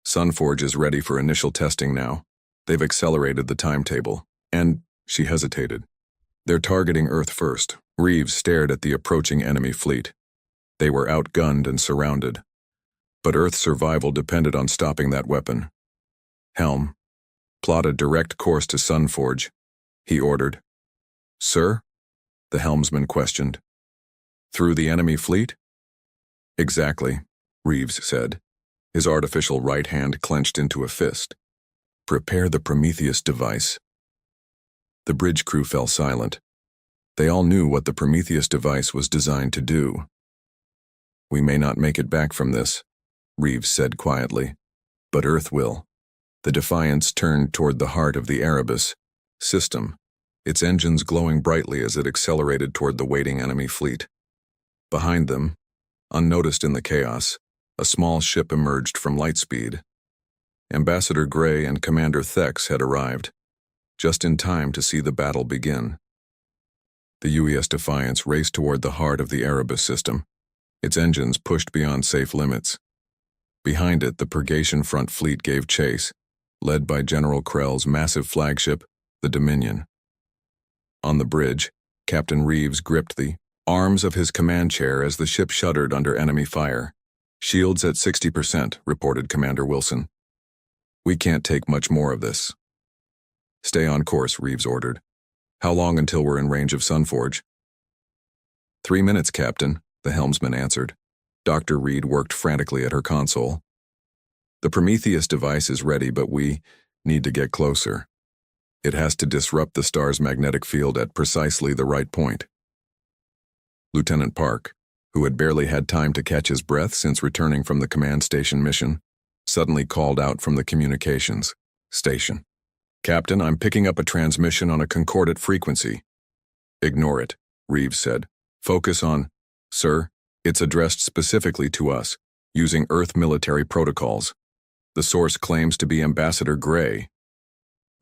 Sunforge is ready for initial testing now. They've accelerated the timetable. And, she hesitated. They're targeting Earth first. Reeves stared at the approaching enemy fleet. They were outgunned and surrounded. But Earth's survival depended on stopping that weapon. Helm, plot a direct course to Sunforge, he ordered. Sir? The helmsman questioned. Through the enemy fleet? Exactly, Reeves said, his artificial right hand clenched into a fist. Prepare the Prometheus device. The bridge crew fell silent. They all knew what the Prometheus device was designed to do. We may not make it back from this, Reeves said quietly, but Earth will. The Defiance turned toward the heart of the Erebus system, its engines glowing brightly as it accelerated toward the waiting enemy fleet. Behind them, unnoticed in the chaos, a small ship emerged from lightspeed. Ambassador Gray and Commander Thex had arrived, just in time to see the battle begin. The UES Defiance raced toward the heart of the Erebus system, its engines pushed beyond safe limits. Behind it, the Purgation Front fleet gave chase, led by General Krell's massive flagship, the Dominion. On the bridge, Captain Reeves gripped the arms of his command chair as the ship shuddered under enemy fire. Shields at 60%, reported Commander Wilson. We can't take much more of this. Stay on course, Reeves ordered. How long until we're in range of Sunforge? 3 minutes, Captain, the helmsman answered. Dr. Reed worked frantically at her console. The Prometheus device is ready, but we need to get closer. It has to disrupt the star's magnetic field at precisely the right point. Lieutenant Park, who had barely had time to catch his breath since returning from the command station mission, suddenly called out from the communications station. Captain, I'm picking up a transmission on a concordant frequency. Ignore it, Reeves said. Focus on, sir, it's addressed specifically to us, using Earth military protocols. The source claims to be Ambassador Gray.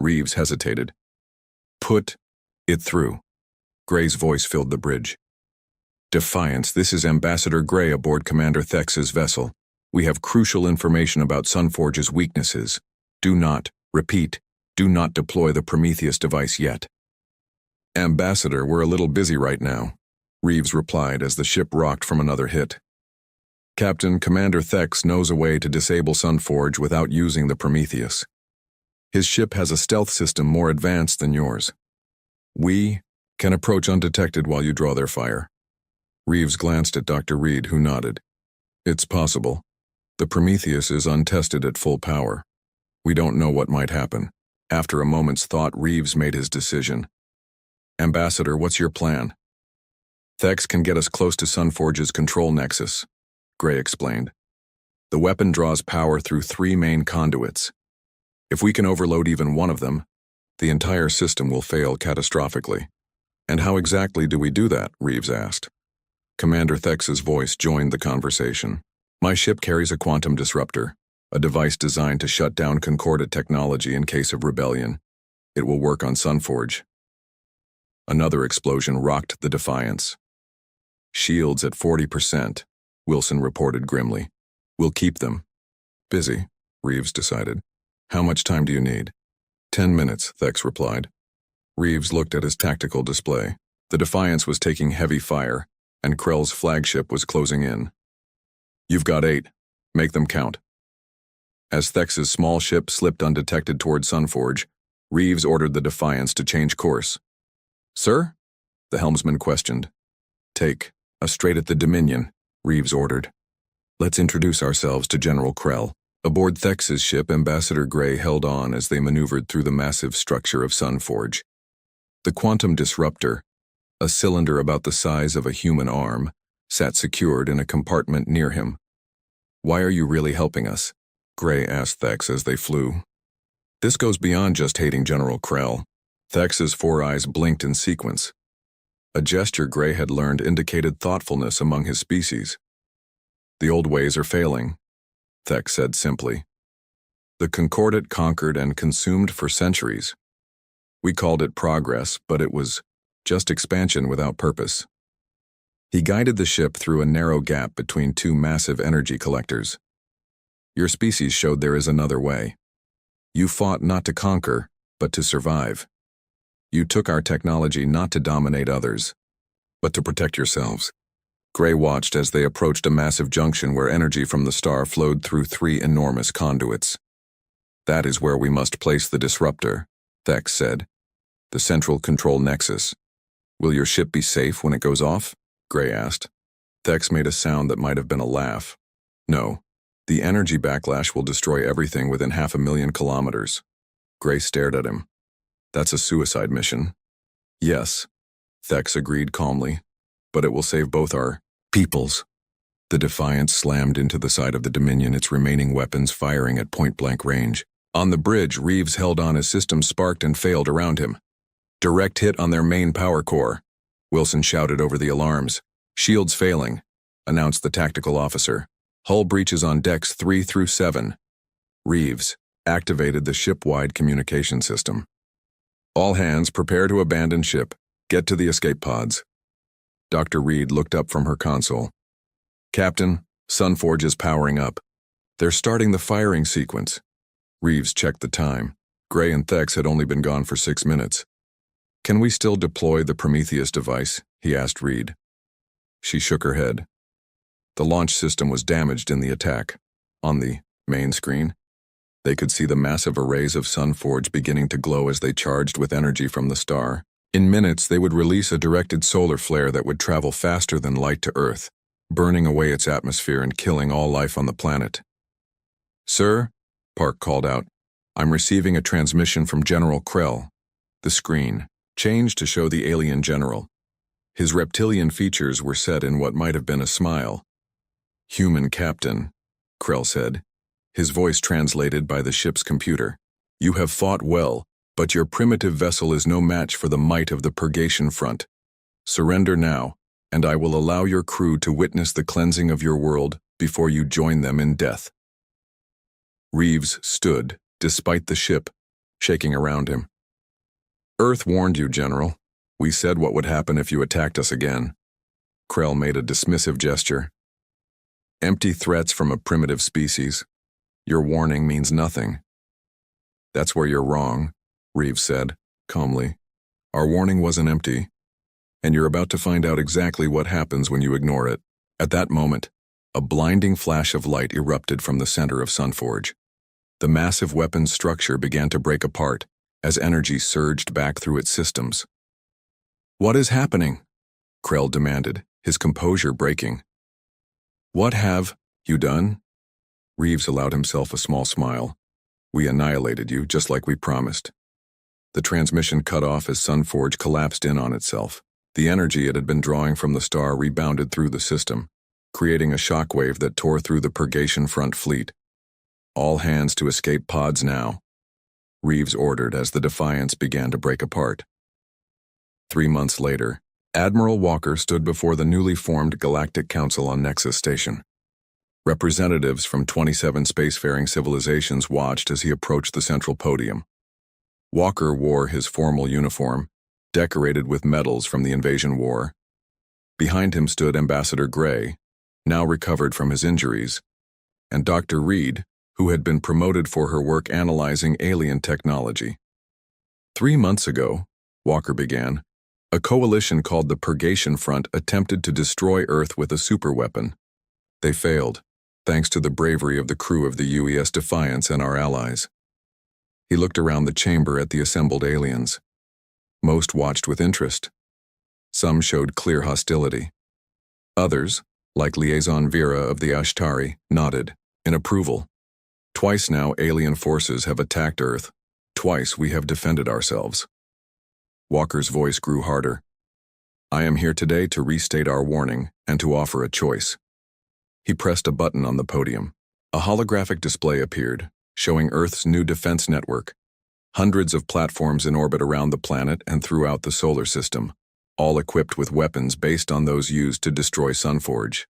Reeves hesitated. Put it through. Gray's voice filled the bridge. Defiance, this is Ambassador Gray aboard Commander Thex's vessel. We have crucial information about Sunforge's weaknesses. Do not, repeat, do not deploy the Prometheus device yet. Ambassador, we're a little busy right now. Reeves replied as the ship rocked from another hit. Captain, Commander Thex knows a way to disable Sunforge without using the Prometheus. His ship has a stealth system more advanced than yours. We can approach undetected while you draw their fire. Reeves glanced at Dr. Reed, who nodded. It's possible. The Prometheus is untested at full power. We don't know what might happen. After a moment's thought, Reeves made his decision. Ambassador, what's your plan? Thex can get us close to Sunforge's control nexus, Gray explained. The weapon draws power through 3 main conduits. If we can overload even one of them, the entire system will fail catastrophically. And how exactly do we do that? Reeves asked. Commander Thex's voice joined the conversation. My ship carries a quantum disruptor, a device designed to shut down concordant technology in case of rebellion. It will work on Sunforge. Another explosion rocked the Defiance. Shields at 40%, Wilson reported grimly. We'll keep them. Busy, Reeves decided. How much time do you need? 10 minutes, Thex replied. Reeves looked at his tactical display. The Defiance was taking heavy fire, and Krell's flagship was closing in. You've got 8. Make them count. As Thex's small ship slipped undetected toward Sunforge, Reeves ordered the Defiance to change course. Sir? The helmsman questioned. Take us straight at the Dominion, Reeves ordered. Let's introduce ourselves to General Krell. Aboard Thex's ship, Ambassador Gray held on as they maneuvered through the massive structure of Sunforge. The quantum disruptor, a cylinder about the size of a human arm, sat secured in a compartment near him. Why are you really helping us? Gray asked Thex as they flew. This goes beyond just hating General Krell. Thex's 4 eyes blinked in sequence. A gesture Gray had learned indicated thoughtfulness among his species. The old ways are failing, Thex said simply. The Concordat conquered and consumed for centuries. We called it progress, but it was just expansion without purpose. He guided the ship through a narrow gap between 2 massive energy collectors. Your species showed there is another way. You fought not to conquer, but to survive. You took our technology not to dominate others, but to protect yourselves. Gray watched as they approached a massive junction where energy from the star flowed through 3 enormous conduits. That is where we must place the disruptor, Thex said. The central control nexus. Will your ship be safe when it goes off? Gray asked. Thex made a sound that might have been a laugh. No. The energy backlash will destroy everything within 500,000 kilometers. Gray stared at him. That's a suicide mission. Yes, Thex agreed calmly, but it will save both our peoples. The Defiance slammed into the side of the Dominion, its remaining weapons firing at point-blank range. On the bridge, Reeves held on as systems sparked and failed around him. Direct hit on their main power core, Wilson shouted over the alarms. Shields failing, announced the tactical officer. Hull breaches on decks 3 through 7. Reeves activated the ship-wide communication system. All hands prepare to abandon ship. Get to the escape pods. Dr. Reed looked up from her console. Captain, Sunforge is powering up. They're starting the firing sequence. Reeves checked the time. Gray and Thex had only been gone for 6 minutes. Can we still deploy the Prometheus device? He asked Reed. She shook her head. The launch system was damaged in the attack. On the main screen, they could see the massive arrays of Sunforge beginning to glow as they charged with energy from the star. In minutes, they would release a directed solar flare that would travel faster than light to Earth, burning away its atmosphere and killing all life on the planet. Sir, Park called out, I'm receiving a transmission from General Krell. The screen changed to show the alien general. His reptilian features were set in what might have been a smile. Human captain, Krell said, his voice translated by the ship's computer. You have fought well, but your primitive vessel is no match for the might of the Purgation Front. Surrender now, and I will allow your crew to witness the cleansing of your world before you join them in death. Reeves stood, despite the ship, shaking around him. Earth warned you, General. We said what would happen if you attacked us again. Krell made a dismissive gesture. Empty threats from a primitive species. Your warning means nothing. That's where you're wrong, Reeves said, calmly. Our warning wasn't empty. and you're about to find out exactly what happens when you ignore it. At that moment, a blinding flash of light erupted from the center of Sunforge. The massive weapon's structure began to break apart as energy surged back through its systems. "What is happening?" Krell demanded, his composure breaking. "What have you done?" Reeves allowed himself a small smile. "We annihilated you, just like we promised." The transmission cut off as Sunforge collapsed in on itself. The energy it had been drawing from the star rebounded through the system, creating a shockwave that tore through the Purgation Front fleet. "All hands to escape pods now," Reeves ordered as the Defiance began to break apart. 3 months later, Admiral Walker stood before the newly formed Galactic Council on Nexus Station. Representatives from 27 spacefaring civilizations watched as he approached the central podium. Walker wore his formal uniform, decorated with medals from the invasion war. Behind him stood Ambassador Gray, now recovered from his injuries, and Dr. Reed, who had been promoted for her work analyzing alien technology. 3 months ago, Walker began, a coalition called the Purgation Front attempted to destroy Earth with a superweapon. They failed, thanks to the bravery of the crew of the UES Defiance and our allies. He looked around the chamber at the assembled aliens. Most watched with interest. Some showed clear hostility. Others, like Liaison Vera of the Ashtari, nodded in approval. Twice now alien forces have attacked Earth. Twice we have defended ourselves. Walker's voice grew harder. "I am here today to restate our warning and to offer a choice." He pressed a button on the podium. A holographic display appeared, showing Earth's new defense network. Hundreds of platforms in orbit around the planet and throughout the solar system, all equipped with weapons based on those used to destroy Sunforge.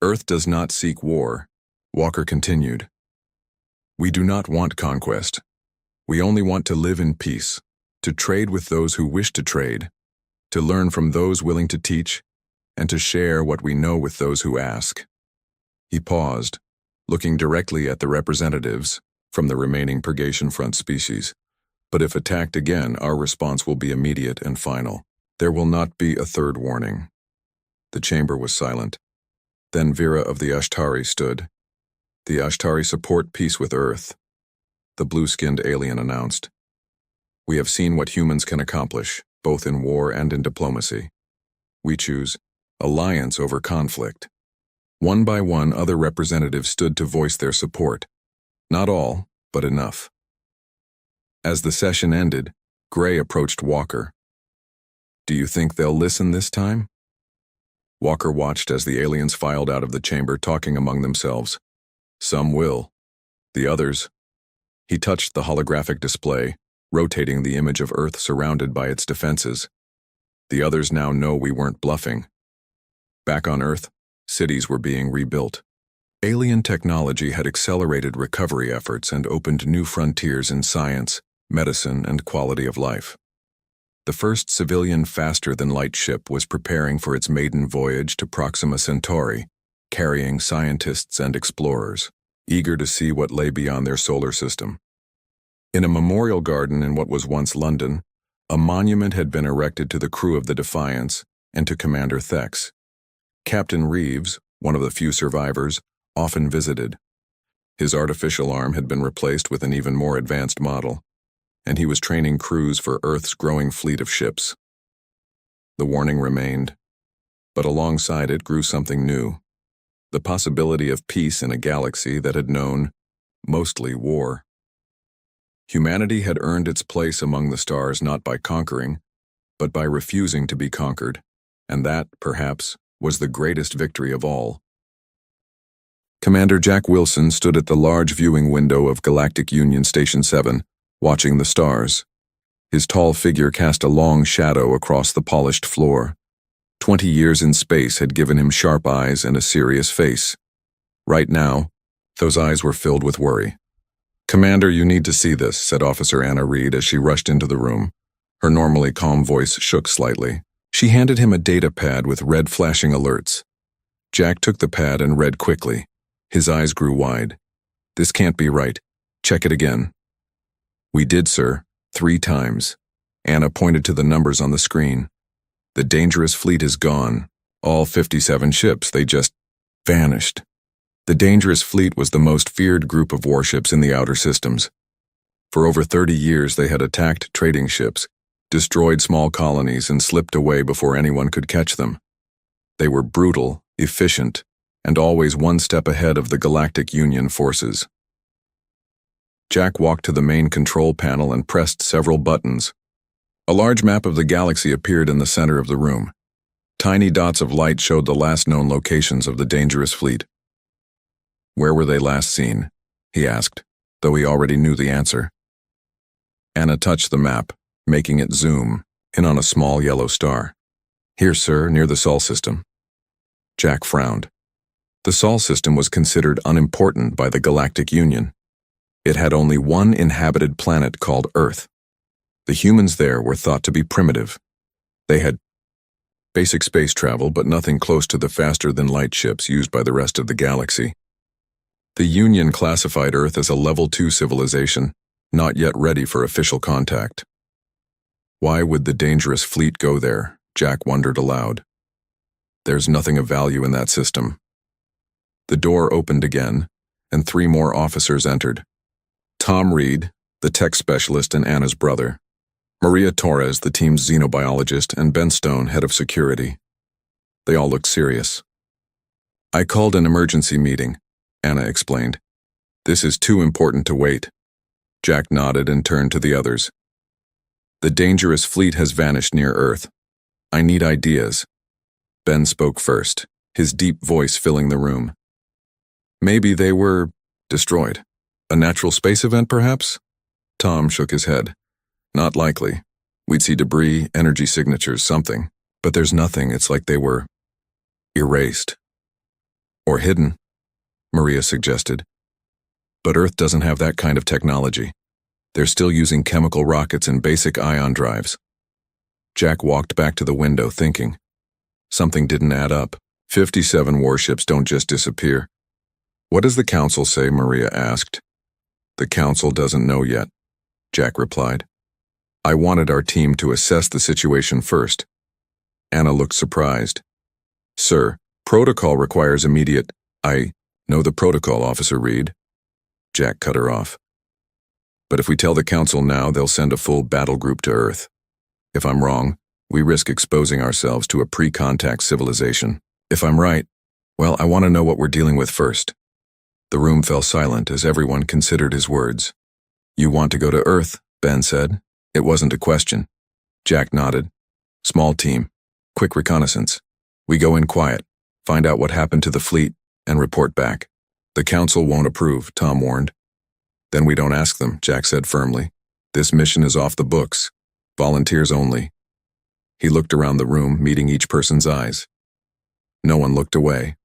"Earth does not seek war," Walker continued. "We do not want conquest. We only want to live in peace, to trade with those who wish to trade, to learn from those willing to teach, and to share what we know with those who ask." He paused, looking directly at the representatives from the remaining Purgation Front species. "But if attacked again, our response will be immediate and final. There will not be a third warning." The chamber was silent. Then Vera of the Ashtari stood. "The Ashtari support peace with Earth," the blue-skinned alien announced. "We have seen what humans can accomplish, both in war and in diplomacy. We choose alliance over conflict." One by one, other representatives stood to voice their support. Not all, but enough. As the session ended, Gray approached Walker. "Do you think they'll listen this time?" Walker watched as the aliens filed out of the chamber, talking among themselves. "Some will. The others..." He touched the holographic display, rotating the image of Earth surrounded by its defenses. "The others now know we weren't bluffing." Back on Earth, cities were being rebuilt. Alien technology had accelerated recovery efforts and opened new frontiers in science, medicine, and quality of life. The first civilian faster-than-light ship was preparing for its maiden voyage to Proxima Centauri, carrying scientists and explorers, eager to see what lay beyond their solar system. In a memorial garden in what was once London, a monument had been erected to the crew of the Defiance and to Commander Thex. Captain Reeves, one of the few survivors, often visited. His artificial arm had been replaced with an even more advanced model, and he was training crews for Earth's growing fleet of ships. The warning remained, but alongside it grew something new: the possibility of peace in a galaxy that had known, mostly, war. Humanity had earned its place among the stars not by conquering, but by refusing to be conquered, and that, perhaps, was the greatest victory of all. Commander Jack Wilson stood at the large viewing window of Galactic Union Station 7, watching the stars. His tall figure cast a long shadow across the polished floor. 20 years in space had given him sharp eyes and a serious face. Right now, those eyes were filled with worry. "Commander, you need to see this," said Officer Anna Reed as she rushed into the room. Her normally calm voice shook slightly. She handed him a data pad with red flashing alerts. Jack took the pad and read quickly. His eyes grew wide. "This can't be right. Check it again." "We did, sir. 3 times." Anna pointed to the numbers on the screen. The dangerous fleet is gone. All 57 ships, they just vanished. The dangerous fleet was the most feared group of warships in the outer systems. For over 30 years, they had attacked trading ships, destroyed small colonies, and slipped away before anyone could catch them. They were brutal, efficient, and always one step ahead of the Galactic Union forces. Jack walked to the main control panel and pressed several buttons. A large map of the galaxy appeared in the center of the room. Tiny dots of light showed the last known locations of the dangerous fleet. Where were they last seen? He asked, though he already knew the answer. Anna touched the map, making it zoom in on a small yellow star. Here, sir, near the Sol system. Jack frowned. The Sol system was considered unimportant by the Galactic Union. It had only one inhabited planet called Earth. The humans there were thought to be primitive. They had basic space travel, but nothing close to the faster-than-light ships used by the rest of the galaxy. The Union classified Earth as a Level 2 civilization, not yet ready for official contact. Why would the dangerous fleet go there? Jack wondered aloud. There's nothing of value in that system. The door opened again, and 3 more officers entered. Tom Reed, the tech specialist and Anna's brother. Maria Torres, the team's xenobiologist, and Ben Stone, head of security. They all looked serious. I called an emergency meeting, Anna explained. This is too important to wait. Jack nodded and turned to the others. The dangerous fleet has vanished near Earth. I need ideas. Ben spoke first, his deep voice filling the room. Maybe they were destroyed. A natural space event, perhaps? Tom shook his head. Not likely. We'd see debris, energy signatures, something. But there's nothing. It's like they were erased. Or hidden, Maria suggested. But Earth doesn't have that kind of technology. They're still using chemical rockets and basic ion drives. Jack walked back to the window, thinking. Something didn't add up. 57 warships don't just disappear. What does the Council say? Maria asked. The Council doesn't know yet, Jack replied. I wanted our team to assess the situation first. Anna looked surprised. Sir, protocol requires immediate. I know the protocol, Officer Reed. Jack cut her off. But if we tell the Council now, they'll send a full battle group to Earth. If I'm wrong, we risk exposing ourselves to a pre-contact civilization. If I'm right, well, I want to know what we're dealing with first. The room fell silent as everyone considered his words. You want to go to Earth, Ben said. It wasn't a question. Jack nodded. Small team. Quick reconnaissance. We go in quiet, find out what happened to the fleet, and report back. The Council won't approve, Tom warned. Then we don't ask them, Jack said firmly. This mission is off the books. Volunteers only. He looked around the room, meeting each person's eyes. No one looked away.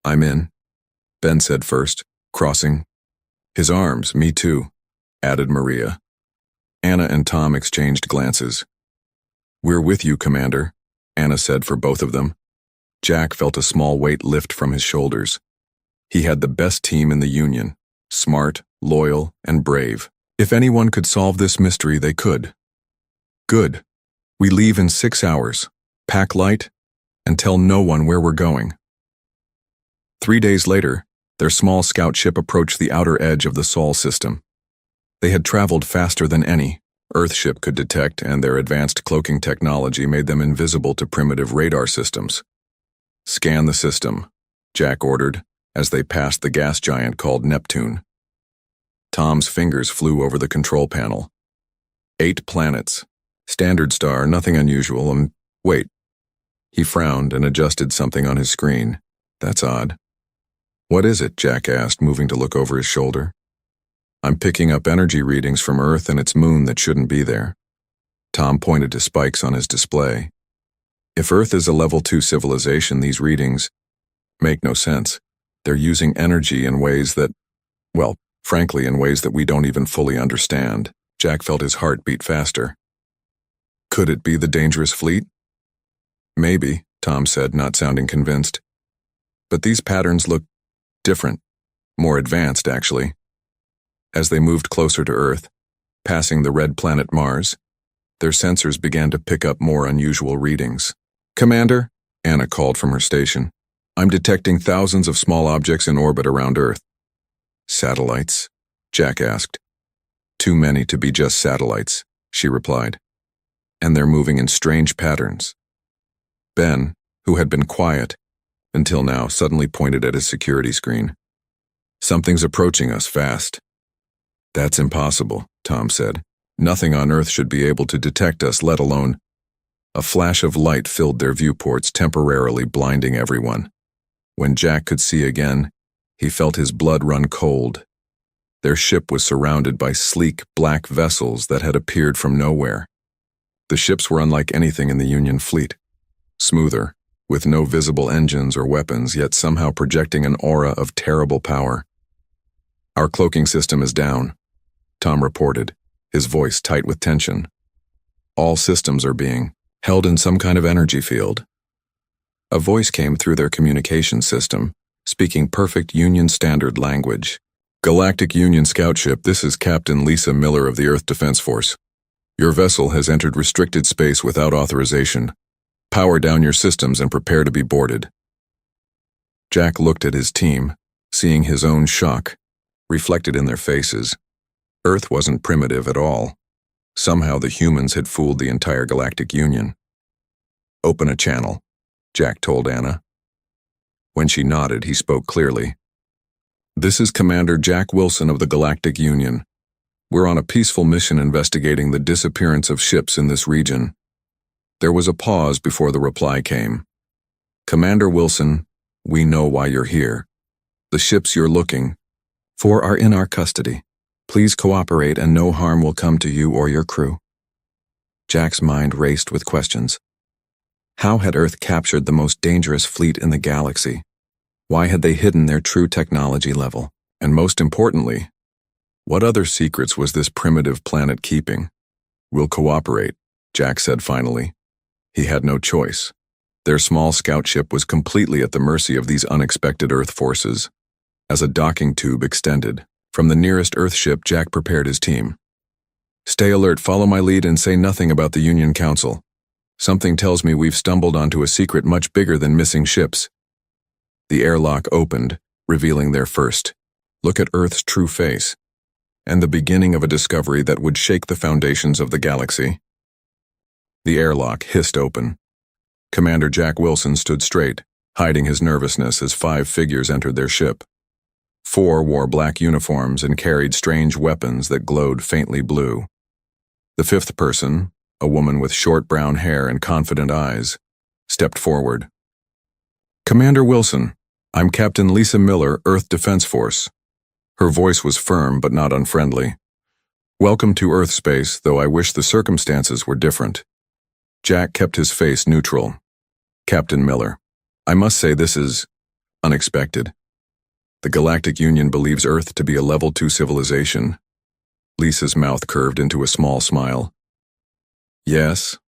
I'm in, Ben said first, crossing his arms. Me too, added Maria. Anna and Tom exchanged glances. We're with you, Commander, Anna said for both of them. Jack felt a small weight lift from his shoulders. He had the best team in the Union, smart, loyal, and brave. If anyone could solve this mystery, they could. Good. We leave in 6 hours, pack light, and tell no one where we're going. 3 days later, their small scout ship approached the outer edge of the Sol system. They had traveled faster than any Earthship could detect, and their advanced cloaking technology made them invisible to primitive radar systems. Scan the system, Jack ordered, as they passed the gas giant called Neptune. Tom's fingers flew over the control panel. 8 planets. Standard star, nothing unusual, wait. He frowned and adjusted something on his screen. That's odd. What is it? Jack asked, moving to look over his shoulder. I'm picking up energy readings from Earth and its moon that shouldn't be there. Tom pointed to spikes on his display. If Earth is a level 2 civilization, these readings make no sense. They're using energy in ways that, well, frankly, in ways that we don't even fully understand. Jack felt his heart beat faster. Could it be the dangerous fleet? Maybe, Tom said, not sounding convinced. But these patterns look different, more advanced, actually. As they moved closer to Earth, passing the red planet Mars, Their sensors began to pick up more unusual readings. "Commander," Anna called from her station, "I'm detecting thousands of small objects in orbit around Earth." "Satellites?" Jack asked. "Too many to be just satellites," she replied. "And they're moving in strange patterns." Ben, who had been quiet until now, suddenly pointed at his security screen. "Something's approaching us fast." "That's impossible," Tom said. "Nothing on Earth should be able to detect us, let alone—" A flash of light filled their viewports, temporarily blinding everyone. When Jack could see again, he felt his blood run cold. Their ship was surrounded by sleek, black vessels that had appeared from nowhere. The ships were unlike anything in the Union fleet. Smoother, with no visible engines or weapons, yet somehow projecting an aura of terrible power. "Our cloaking system is down," Tom reported, his voice tight with tension. "All systems are being held in some kind of energy field." A voice came through their communication system, speaking perfect Union Standard language. "Galactic Union scout ship, this is Captain Lisa Miller of the Earth Defense Force. Your vessel has entered restricted space without authorization. Power down your systems and prepare to be boarded." Jack looked at his team, seeing his own shock reflected in their faces. Earth wasn't primitive at all. Somehow the humans had fooled the entire Galactic Union. "Open a channel," Jack told Anna. When she nodded, he spoke clearly. "This is Commander Jack Wilson of the Galactic Union. We're on a peaceful mission investigating the disappearance of ships in this region." There was a pause before the reply came. "Commander Wilson, we know why you're here. The ships you're looking for are in our custody. Please cooperate and no harm will come to you or your crew." Jack's mind raced with questions. How had Earth captured the most dangerous fleet in the galaxy? Why had they hidden their true technology level? And most importantly, what other secrets was this primitive planet keeping? "We'll cooperate," Jack said finally. He had no choice. Their small scout ship was completely at the mercy of these unexpected Earth forces. As a docking tube extended from the nearest Earth ship, Jack prepared his team. "Stay alert, follow my lead, and say nothing about the Union Council. Something tells me we've stumbled onto a secret much bigger than missing ships." The airlock opened, revealing their first look at Earth's true face, and the beginning of a discovery that would shake the foundations of the galaxy. The airlock hissed open. Commander Jack Wilson stood straight, hiding his nervousness as 5 figures entered their ship. 4 wore black uniforms and carried strange weapons that glowed faintly blue. The 5th person, a woman with short brown hair and confident eyes, stepped forward. "Commander Wilson, I'm Captain Lisa Miller, Earth Defense Force." Her voice was firm but not unfriendly. "Welcome to Earth space, though I wish the circumstances were different." Jack kept his face neutral. "Captain Miller, I must say this is unexpected. The Galactic Union believes Earth to be a level 2 civilization." Lisa's mouth curved into a small smile. "Yes,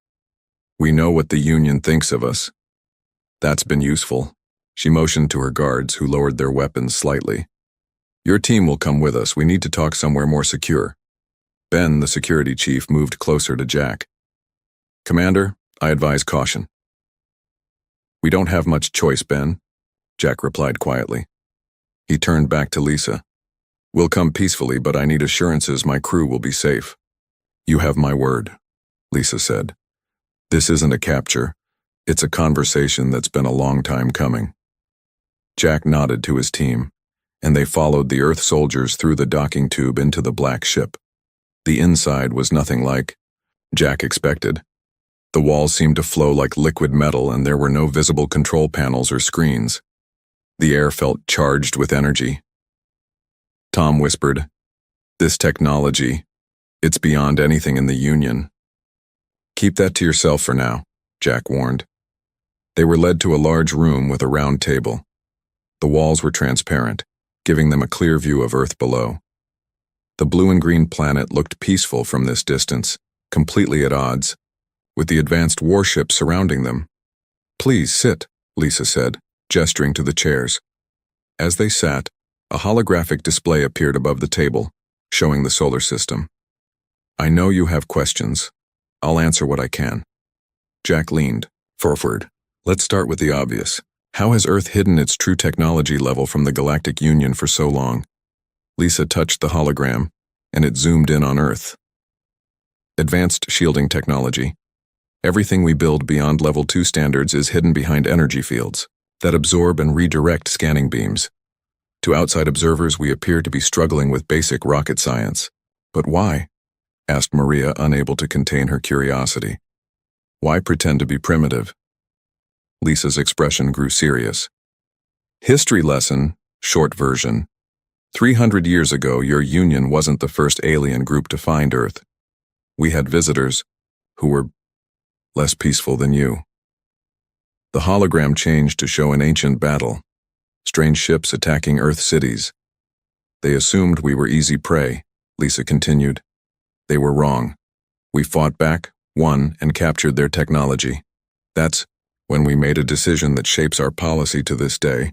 we know what the Union thinks of us. That's been useful." She motioned to her guards, who lowered their weapons slightly. "Your team will come with us. We need to talk somewhere more secure." Ben, the security chief, moved closer to Jack. "Commander, I advise caution." "We don't have much choice, Ben," Jack replied quietly. He turned back to Lisa. "We'll come peacefully, but I need assurances my crew will be safe." "You have my word," Lisa said. "This isn't a capture. It's a conversation that's been a long time coming." Jack nodded to his team, and they followed the Earth soldiers through the docking tube into the black ship. The inside was nothing like Jack expected. The walls seemed to flow like liquid metal, and there were no visible control panels or screens. The air felt charged with energy. Tom whispered, "This technology, it's beyond anything in the Union." "Keep that to yourself for now," Jack warned. They were led to a large room with a round table. The walls were transparent, giving them a clear view of Earth below. The blue and green planet looked peaceful from this distance, completely at odds with the advanced warships surrounding them. "Please sit," Lisa said, gesturing to the chairs. As they sat, a holographic display appeared above the table, showing the solar system. "I know you have questions. I'll answer what I can. Jack leaned forward. Let's start with the obvious. How has Earth hidden its true technology level from the Galactic Union for so long? Lisa touched the hologram, and it zoomed in on Earth. Advanced shielding technology. Everything we build beyond level 2 standards is hidden behind energy fields that absorb and redirect scanning beams. To outside observers, we appear to be struggling with basic rocket science. But why? Asked Maria, unable to contain her curiosity. Why pretend to be primitive? Lisa's expression grew serious. History lesson, short version. 300 years ago, your Union wasn't the first alien group to find Earth. We had visitors who were less peaceful than you. The hologram changed to show an ancient battle. Strange ships attacking Earth cities. They assumed we were easy prey, Lisa continued. They were wrong. We fought back, won, and captured their technology. That's when we made a decision that shapes our policy to this day.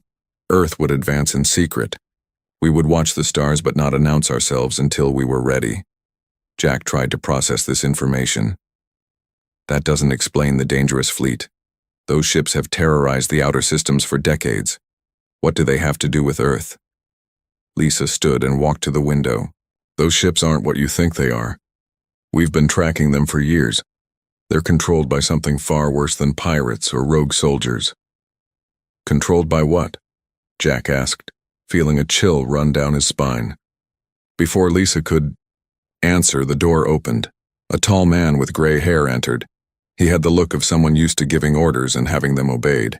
Earth would advance in secret. We would watch the stars but not announce ourselves until we were ready. Jack tried to process this information. That doesn't explain the dangerous fleet. Those ships have terrorized the outer systems for decades. What do they have to do with Earth? Lisa stood and walked to the window. Those ships aren't what you think they are. We've been tracking them for years. They're controlled by something far worse than pirates or rogue soldiers. Controlled by what? Jack asked, feeling a chill run down his spine. Before Lisa could answer, the door opened. A tall man with gray hair entered. He had the look of someone used to giving orders and having them obeyed.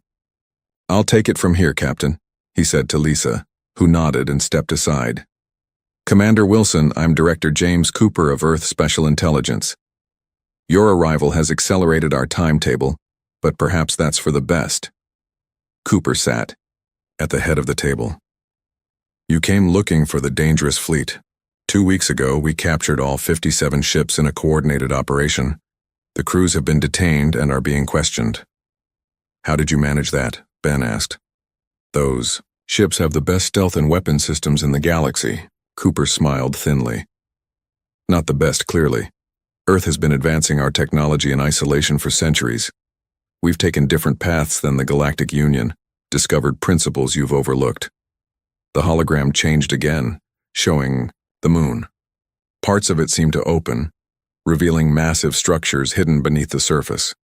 I'll take it from here, Captain, he said to Lisa, who nodded and stepped aside. Commander Wilson, I'm Director James Cooper of Earth Special Intelligence. Your arrival has accelerated our timetable, but perhaps that's for the best. Cooper sat at the head of the table. You came looking for the dangerous fleet. 2 weeks ago, we captured all 57 ships in a coordinated operation. The crews have been detained and are being questioned. How did you manage that? Ben asked. Those ships have the best stealth and weapon systems in the galaxy. Cooper smiled thinly. Not the best, clearly. Earth has been advancing our technology in isolation for centuries. We've taken different paths than the Galactic Union, discovered principles you've overlooked. The hologram changed again, showing the moon. Parts of it seemed to open, revealing massive structures hidden beneath the surface.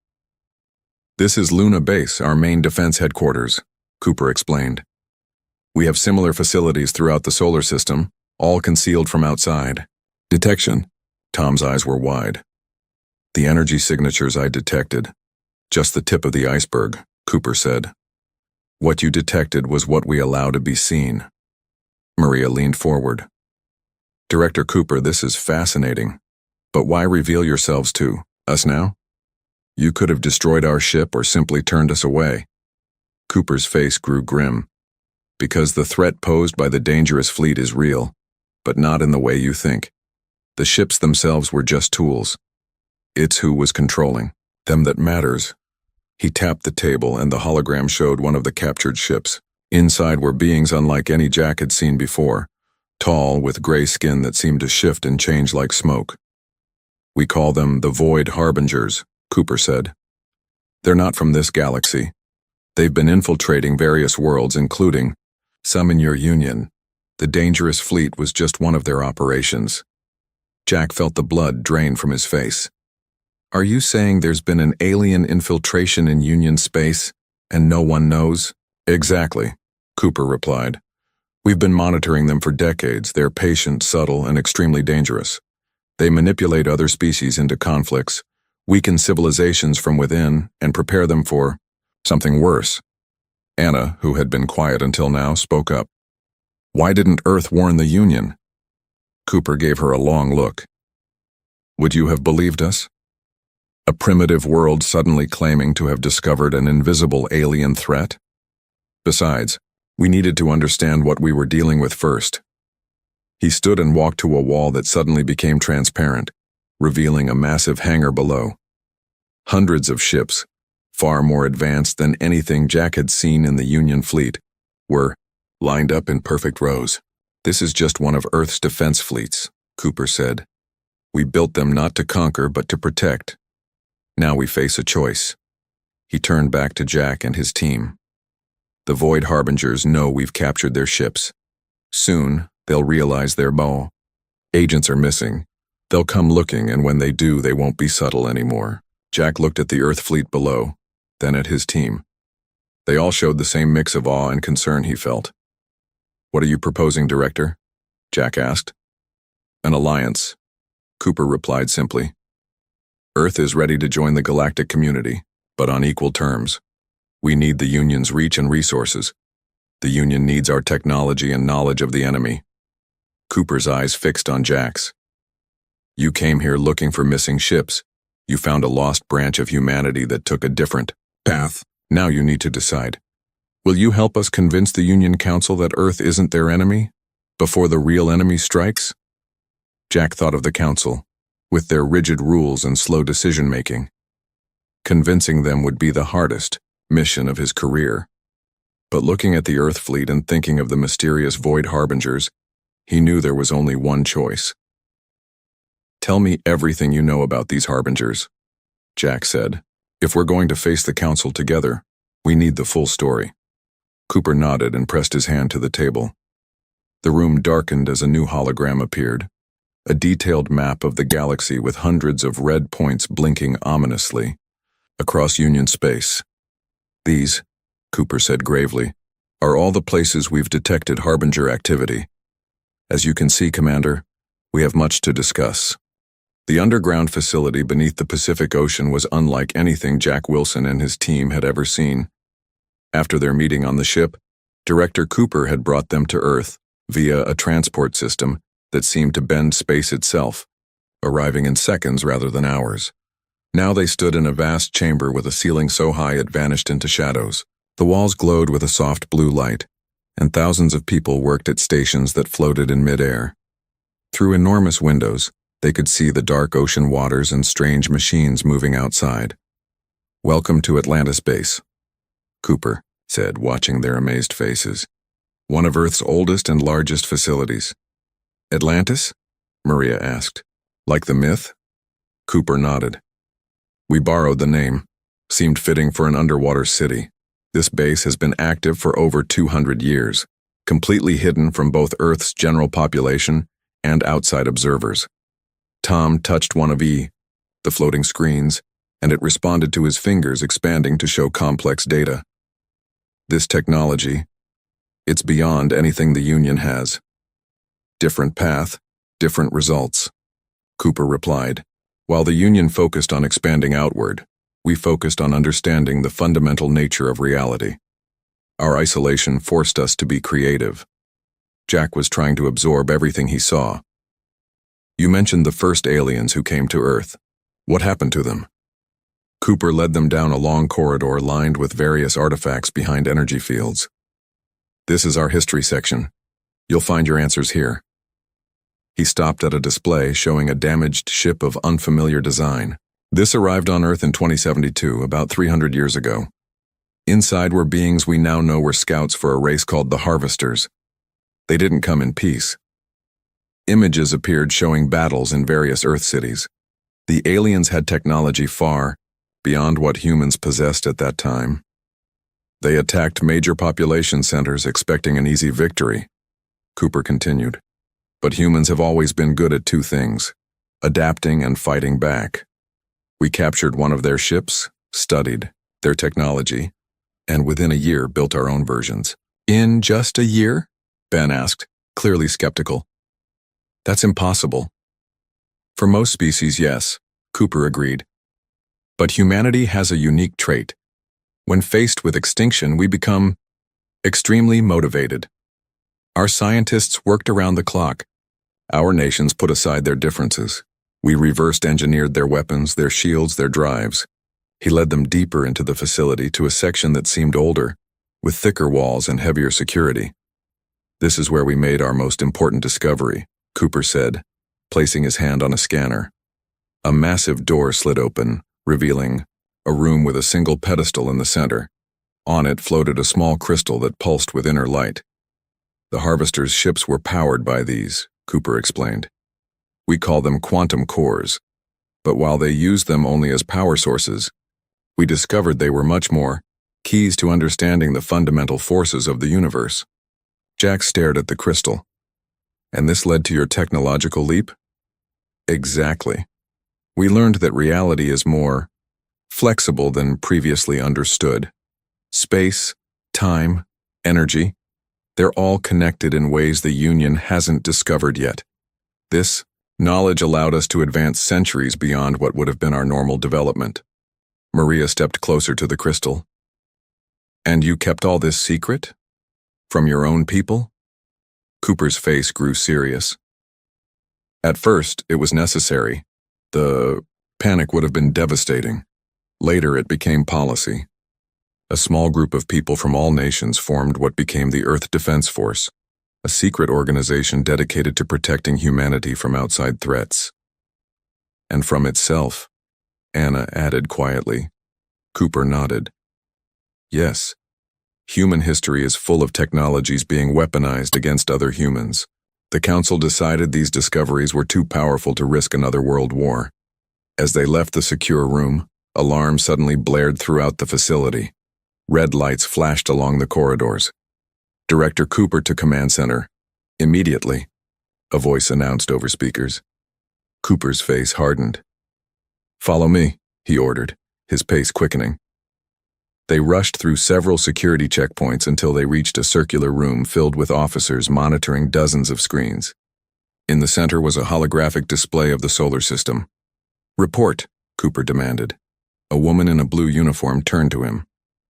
This is Luna Base, our main defense headquarters, Cooper explained. We have similar facilities throughout the solar system, all concealed from outside. Detection. Tom's eyes were wide. The energy signatures I detected. Just the tip of the iceberg, Cooper said. What you detected was what we allow to be seen. Maria leaned forward. Director Cooper, this is fascinating. But why reveal yourselves to us now? You could have destroyed our ship or simply turned us away. Cooper's face grew grim. Because the threat posed by the dangerous fleet is real, but not in the way you think. The ships themselves were just tools. It's who was controlling them that matters. He tapped the table and the hologram showed one of the captured ships. Inside were beings unlike any Jack had seen before, tall with gray skin that seemed to shift and change like smoke. We call them the Void Harbingers, Cooper said. They're not from this galaxy. They've been infiltrating various worlds, including some in your Union. The dangerous fleet was just one of their operations. Jack felt the blood drain from his face. Are you saying there's been an alien infiltration in Union space, and no one knows? Exactly, Cooper replied. We've been monitoring them for decades. They're patient, subtle, and extremely dangerous. They manipulate other species into conflicts, weaken civilizations from within, and prepare them for something worse. Anna, who had been quiet until now, spoke up. Why didn't Earth warn the Union? Cooper gave her a long look. Would you have believed us? A primitive world suddenly claiming to have discovered an invisible alien threat? Besides, we needed to understand what we were dealing with first. He stood and walked to a wall that suddenly became transparent, revealing a massive hangar below. Hundreds of ships, far more advanced than anything Jack had seen in the Union fleet, were lined up in perfect rows. This is just one of Earth's defense fleets, Cooper said. We built them not to conquer but to protect. Now we face a choice. He turned back to Jack and his team. The Void Harbingers know we've captured their ships. Soon, they'll realize their agents are missing. They'll come looking, and when they do, they won't be subtle anymore. Jack looked at the Earth fleet below, then at his team. They all showed the same mix of awe and concern he felt. "What are you proposing, Director?" Jack asked. "An alliance," Cooper replied simply. "Earth is ready to join the galactic community, but on equal terms. We need the Union's reach and resources. The Union needs our technology and knowledge of the enemy." Cooper's eyes fixed on Jack's. "You came here looking for missing ships. You found a lost branch of humanity that took a different path. Now you need to decide. Will you help us convince the Union Council that Earth isn't their enemy, before the real enemy strikes?" Jack thought of the Council, with their rigid rules and slow decision-making. Convincing them would be the hardest mission of his career. But looking at the Earth fleet and thinking of the mysterious Void Harbingers, he knew there was only one choice. "Tell me everything you know about these Harbingers," Jack said. "If we're going to face the Council together, we need the full story." Cooper nodded and pressed his hand to the table. The room darkened as a new hologram appeared, a detailed map of the galaxy with hundreds of red points blinking ominously across Union space. "These," Cooper said gravely, "are all the places we've detected Harbinger activity. As you can see, Commander, we have much to discuss." The underground facility beneath the Pacific Ocean was unlike anything Jack Wilson and his team had ever seen. After their meeting on the ship, Director Cooper had brought them to Earth via a transport system that seemed to bend space itself, arriving in seconds rather than hours. Now they stood in a vast chamber with a ceiling so high it vanished into shadows. The walls glowed with a soft blue light, and thousands of people worked at stations that floated in midair. Through enormous windows, they could see the dark ocean waters and strange machines moving outside. "Welcome to Atlantis Base," Cooper said, watching their amazed faces. "One of Earth's oldest and largest facilities." "Atlantis?" Maria asked. "Like the myth?" Cooper nodded. "We borrowed the name. Seemed fitting for an underwater city. This base has been active for over 200 years, completely hidden from both Earth's general population and outside observers." Tom touched one of the floating screens, and it responded to his fingers expanding to show complex data. "This technology, it's beyond anything the Union has." "Different path, different results," Cooper replied. "While the Union focused on expanding outward, we focused on understanding the fundamental nature of reality. Our isolation forced us to be creative." Jack was trying to absorb everything he saw. "You mentioned the first aliens who came to Earth. What happened to them?" Cooper led them down a long corridor lined with various artifacts behind energy fields. "This is our history section. You'll find your answers here." He stopped at a display showing a damaged ship of unfamiliar design. "This arrived on Earth in 2072, about 300 years ago. Inside were beings we now know were scouts for a race called the Harvesters. They didn't come in peace." Images appeared showing battles in various Earth cities. The aliens had technology far beyond what humans possessed at that time. They attacked major population centers expecting an easy victory, Cooper continued. But humans have always been good at two things: adapting and fighting back. We captured one of their ships, studied their technology, and within a year built our own versions. "In just a year?" Ben asked, clearly skeptical. "That's impossible." "For most species, yes," Cooper agreed. "But humanity has a unique trait. When faced with extinction, we become extremely motivated. Our scientists worked around the clock. Our nations put aside their differences. We reversed engineered their weapons, their shields, their drives." He led them deeper into the facility to a section that seemed older, with thicker walls and heavier security. "This is where we made our most important discovery," Cooper said, placing his hand on a scanner. A massive door slid open, revealing a room with a single pedestal in the center. On it floated a small crystal that pulsed with inner light. "The Harvesters' ships were powered by these," Cooper explained. "We call them quantum cores, But while they used them only as power sources, we discovered they were much more keys to understanding the fundamental forces of the universe. Jack stared at the crystal. And this led to your technological leap? Exactly. We learned that reality is more flexible than previously understood. Space, time, energy, they're all connected in ways the Union hasn't discovered yet. This knowledge allowed us to advance centuries beyond what would have been our normal development. Maria stepped closer to the crystal. And you kept all this secret? From your own people? Cooper's face grew serious. At first, it was necessary. The panic would have been devastating. Later, it became policy. A small group of people from all nations formed what became the Earth Defense Force, a secret organization dedicated to protecting humanity from outside threats. And from itself, Anna added quietly. Cooper nodded. Yes, human history is full of technologies being weaponized against other humans. The Council decided these discoveries were too powerful to risk another world war. As they left the secure room, alarms suddenly blared throughout the facility. Red lights flashed along the corridors. Director Cooper to Command Center. Immediately, a voice announced over speakers. Cooper's face hardened. Follow me, he ordered, his pace quickening. They rushed through several security checkpoints until they reached a circular room filled with officers monitoring dozens of screens. In the center was a holographic display of the solar system. Report, Cooper demanded. A woman in a blue uniform turned to him.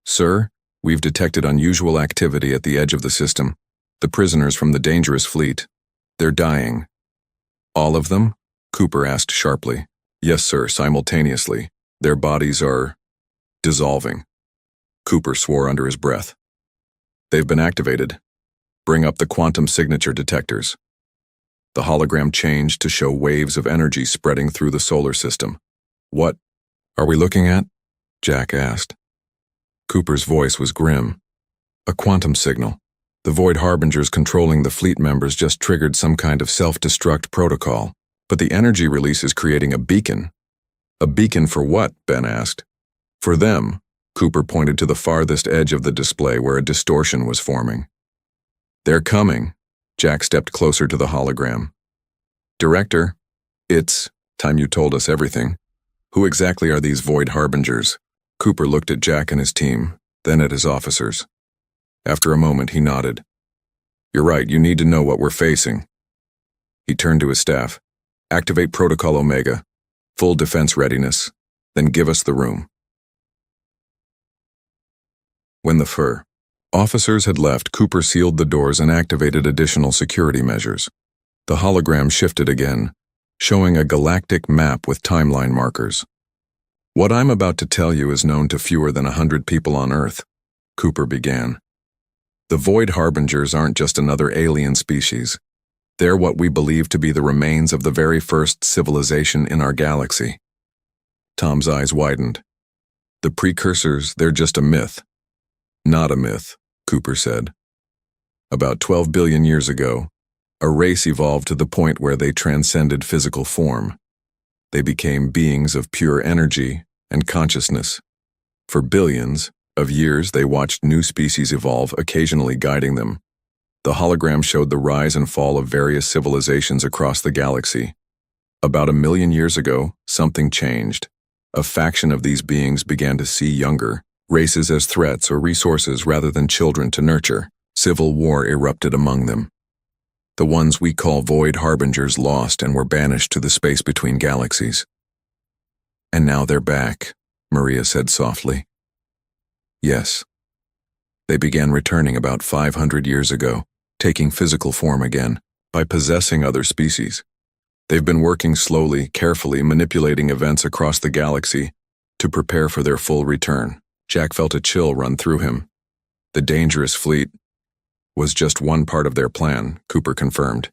Sir, we've detected unusual activity at the edge of the system. The prisoners from the dangerous fleet. They're dying. All of them? Cooper asked sharply. Yes, sir, simultaneously. Their bodies are dissolving. Cooper swore under his breath. They've been activated. Bring up the quantum signature detectors. The hologram changed to show waves of energy spreading through the solar system. What are we looking at? Jack asked. Cooper's voice was grim. A quantum signal. The Void Harbingers controlling the fleet members just triggered some kind of self-destruct protocol. But the energy release is creating a beacon. A beacon for what? Ben asked. For them. Cooper pointed to the farthest edge of the display where a distortion was forming. They're coming. Jack stepped closer to the hologram. Director, it's time you told us everything. Who exactly are these Void Harbingers? Cooper looked at Jack and his team, then at his officers. After a moment, he nodded. You're right, you need to know what we're facing. He turned to his staff. Activate Protocol Omega. Full defense readiness. Then give us the room. When the officers had left, Cooper sealed the doors and activated additional security measures. The hologram shifted again, showing a galactic map with timeline markers. What I'm about to tell you is known to fewer than 100 people on Earth, Cooper began. The Void Harbingers aren't just another alien species. They're what we believe to be the remains of the very first civilization in our galaxy. Tom's eyes widened. The precursors, they're just a myth. Not a myth, Cooper said. About 12 billion years ago, a race evolved to the point where they transcended physical form. They became beings of pure energy and consciousness. For billions of years, they watched new species evolve, occasionally guiding them. The hologram showed the rise and fall of various civilizations across the galaxy. About 1 million years ago, something changed. A faction of these beings began to see younger races as threats or resources rather than children to nurture. Civil war erupted among them. The ones we call Void Harbingers lost and were banished to the space between galaxies. And now they're back, Maria said softly. Yes. They began returning about 500 years ago, taking physical form again, by possessing other species. They've been working slowly, carefully, manipulating events across the galaxy to prepare for their full return. Jack felt a chill run through him. The dangerous fleet was just one part of their plan, Cooper confirmed.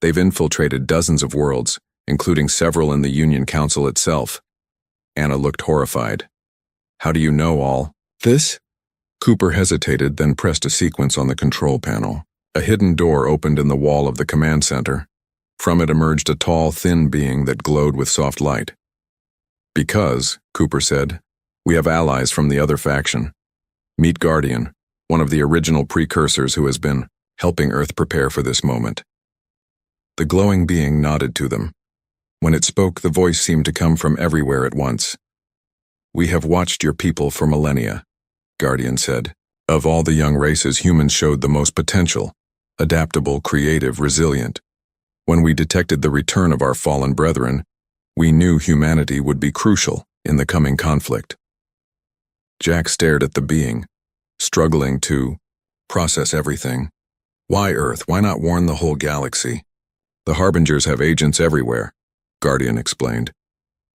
They've infiltrated dozens of worlds, including several in the Union Council itself. Anna looked horrified. How do you know all this? Cooper hesitated, then pressed a sequence on the control panel. A hidden door opened in the wall of the command center. From it emerged a tall, thin being that glowed with soft light. Because, Cooper said, we have allies from the other faction. Meet Guardian, one of the original precursors who has been helping Earth prepare for this moment. The glowing being nodded to them. When it spoke, the voice seemed to come from everywhere at once. We have watched your people for millennia, Guardian said. Of all the young races, humans showed the most potential, adaptable, creative, resilient. When we detected the return of our fallen brethren, we knew humanity would be crucial in the coming conflict. Jack stared at the being, struggling to process everything. Why Earth? Why not warn the whole galaxy? The Harbingers have agents everywhere, Guardian explained.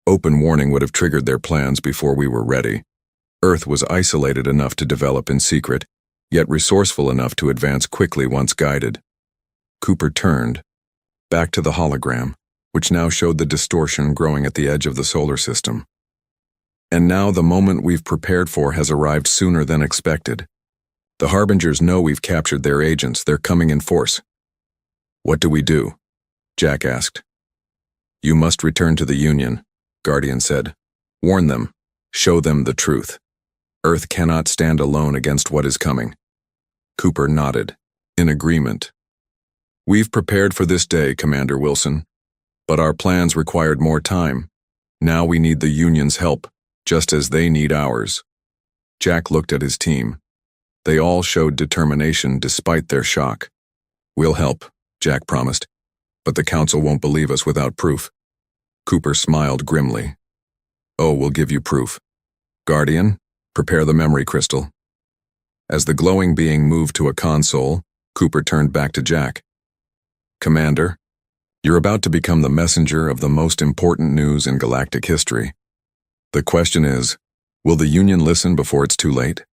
Open warning would have triggered their plans before we were ready. Earth was isolated enough to develop in secret, yet resourceful enough to advance quickly once guided. Cooper turned, back to the hologram, which now showed the distortion growing at the edge of the solar system. And now the moment we've prepared for has arrived sooner than expected. The Harbingers know we've captured their agents. They're coming in force. What do we do? Jack asked. You must return to the Union, Guardian said. Warn them. Show them the truth. Earth cannot stand alone against what is coming. Cooper nodded, in agreement. We've prepared for this day, Commander Wilson. But our plans required more time. Now we need the Union's help, just as they need ours. Jack looked at his team. They all showed determination despite their shock. We'll help, Jack promised. But the Council won't believe us without proof. Cooper smiled grimly. Oh, we'll give you proof. Guardian, prepare the memory crystal. As the glowing being moved to a console, Cooper turned back to Jack. Commander, you're about to become the messenger of the most important news in galactic history. The question is, will the Union listen before it's too late?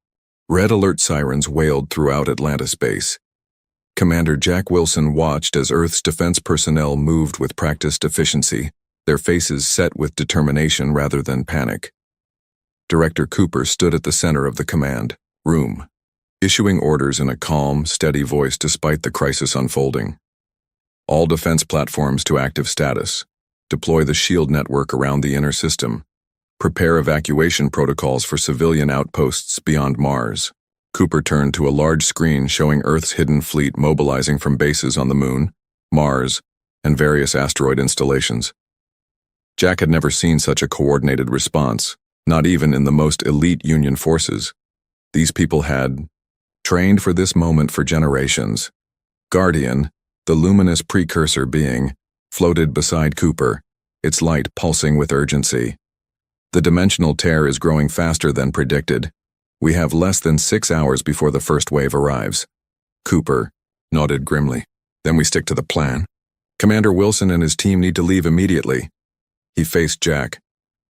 Red alert sirens wailed throughout Atlanta space. Commander Jack Wilson watched as Earth's defense personnel moved with practiced efficiency, their faces set with determination rather than panic. Director Cooper stood at the center of the command room, issuing orders in a calm, steady voice despite the crisis unfolding. All defense platforms to active status. Deploy the shield network around the inner system. Prepare evacuation protocols for civilian outposts beyond Mars. Cooper turned to a large screen showing Earth's hidden fleet mobilizing from bases on the Moon, Mars, and various asteroid installations. Jack had never seen such a coordinated response, not even in the most elite Union forces. These people had trained for this moment for generations. Guardian, the luminous precursor being, floated beside Cooper, its light pulsing with urgency. The dimensional tear is growing faster than predicted. We have less than 6 hours before the first wave arrives. Cooper nodded grimly. Then we stick to the plan. Commander Wilson and his team need to leave immediately. He faced Jack.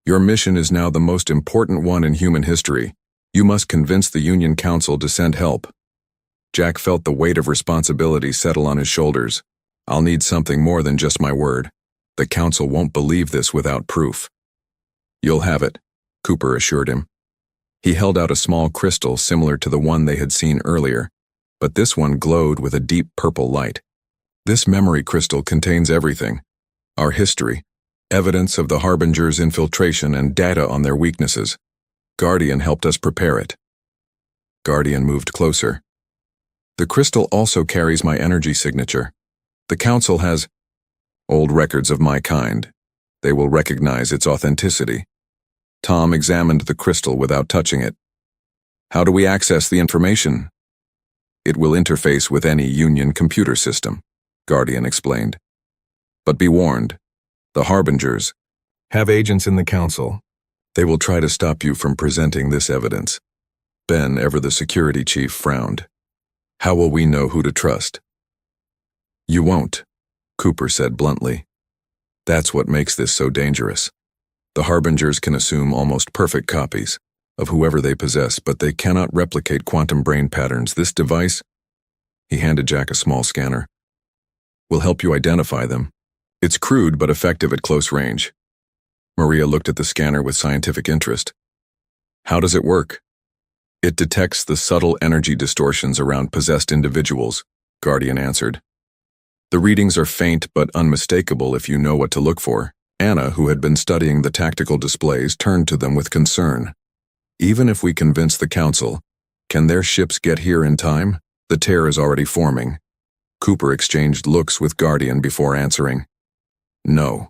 Your mission is now the most important one in human history. You must convince the Union Council to send help. Jack felt the weight of responsibility settle on his shoulders. I'll need something more than just my word. The Council won't believe this without proof. You'll have it, Cooper assured him. He held out a small crystal similar to the one they had seen earlier, but this one glowed with a deep purple light. This memory crystal contains everything. Our history, evidence of the Harbingers' infiltration and data on their weaknesses. Guardian helped us prepare it. Guardian moved closer. The crystal also carries my energy signature. The Council has old records of my kind. They will recognize its authenticity. Tom examined the crystal without touching it. How do we access the information? It will interface with any Union computer system, Guardian explained. But be warned, the Harbingers have agents in the Council. They will try to stop you from presenting this evidence. Ben, ever the security chief, frowned. How will we know who to trust? You won't, Cooper said bluntly. That's what makes this so dangerous. The Harbingers can assume almost perfect copies of whoever they possess, but they cannot replicate quantum brain patterns. This device, he handed Jack a small scanner, will help you identify them. It's crude but effective at close range. Maria looked at the scanner with scientific interest. How does it work? It detects the subtle energy distortions around possessed individuals, Guardian answered. The readings are faint but unmistakable if you know what to look for. Anna, who had been studying the tactical displays, turned to them with concern. Even if we convince the Council, can their ships get here in time? The tear is already forming. Cooper exchanged looks with Guardian before answering. No.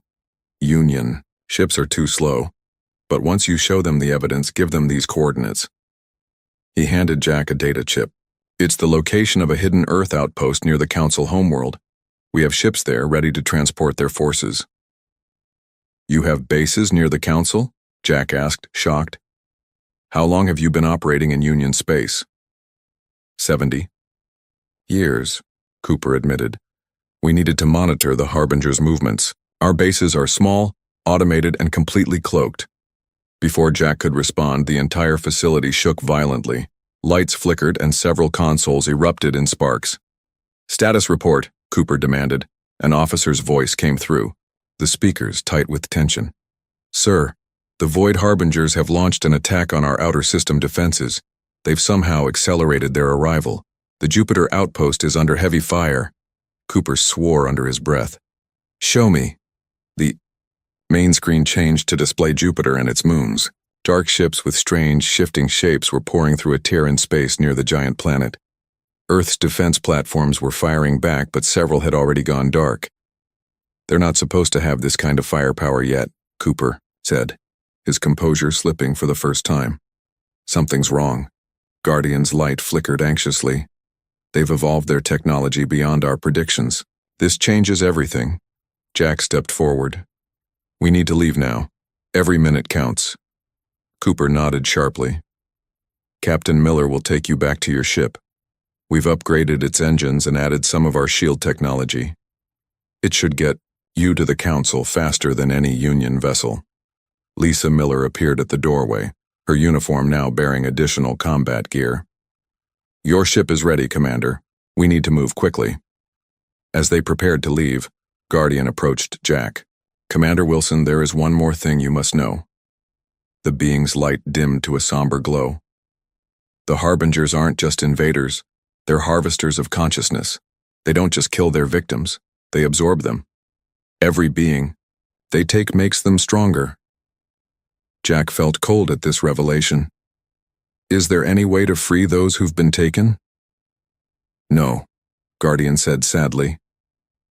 Union ships are too slow. But once you show them the evidence, give them these coordinates. He handed Jack a data chip. It's the location of a hidden Earth outpost near the Council homeworld. We have ships there ready to transport their forces. You have bases near the Council? Jack asked, shocked. How long have you been operating in Union space? 70 years, Cooper admitted. We needed to monitor the Harbinger's movements. Our bases are small, automated, and completely cloaked. Before Jack could respond, the entire facility shook violently. Lights flickered and several consoles erupted in sparks. Status report, Cooper demanded. An officer's voice came through, the speakers tight with tension. Sir, the Void Harbingers have launched an attack on our outer system defenses. They've somehow accelerated their arrival. The Jupiter outpost is under heavy fire. Cooper swore under his breath. Show me. The main screen changed to display Jupiter and its moons. Dark ships with strange, shifting shapes were pouring through a tear in space near the giant planet. Earth's defense platforms were firing back, but several had already gone dark. They're not supposed to have this kind of firepower yet, Cooper said, his composure slipping for the first time. Something's wrong. Guardian's light flickered anxiously. They've evolved their technology beyond our predictions. This changes everything. Jack stepped forward. We need to leave now. Every minute counts. Cooper nodded sharply. Captain Miller will take you back to your ship. We've upgraded its engines and added some of our shield technology. It should get you to the Council faster than any Union vessel. Lisa Miller appeared at the doorway, her uniform now bearing additional combat gear. Your ship is ready, Commander. We need to move quickly. As they prepared to leave, Guardian approached Jack. Commander Wilson, there is one more thing you must know. The being's light dimmed to a somber glow. The Harbingers aren't just invaders, they're harvesters of consciousness. They don't just kill their victims, they absorb them. Every being they take makes them stronger. Jack felt cold at this revelation. Is there any way to free those who've been taken? No, Guardian said sadly.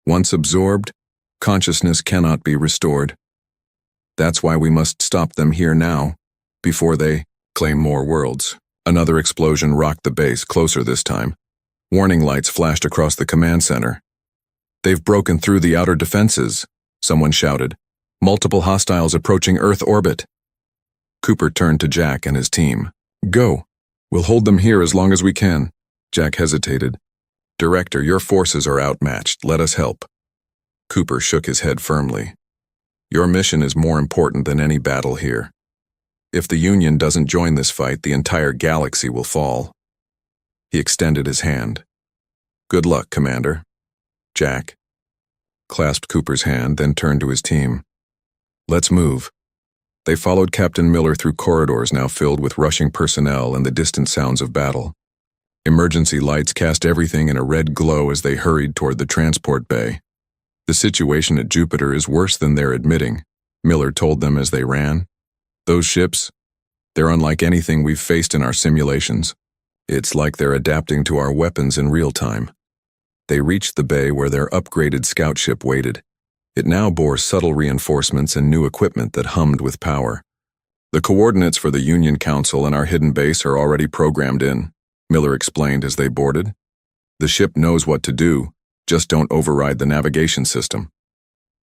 Once absorbed, consciousness cannot be restored. That's why we must stop them here now, before they claim more worlds. Another explosion rocked the base, closer this time. Warning lights flashed across the command center. They've broken through the outer defenses, someone shouted. Multiple hostiles approaching Earth orbit. Cooper turned to Jack and his team. Go. We'll hold them here as long as we can. Jack hesitated. Director, your forces are outmatched. Let us help. Cooper shook his head firmly. Your mission is more important than any battle here. If the Union doesn't join this fight, the entire galaxy will fall. He extended his hand. Good luck, Commander. Jack clasped Cooper's hand, then turned to his team. Let's move. They followed Captain Miller through corridors now filled with rushing personnel and the distant sounds of battle. Emergency lights cast everything in a red glow as they hurried toward the transport bay. The situation at Jupiter is worse than they're admitting, Miller told them as they ran. Those ships, they're unlike anything we've faced in our simulations. It's like they're adapting to our weapons in real time. They reached the bay where their upgraded scout ship waited. It now bore subtle reinforcements and new equipment that hummed with power. The coordinates for the Union Council and our hidden base are already programmed in, Miller explained as they boarded. The ship knows what to do, just don't override the navigation system.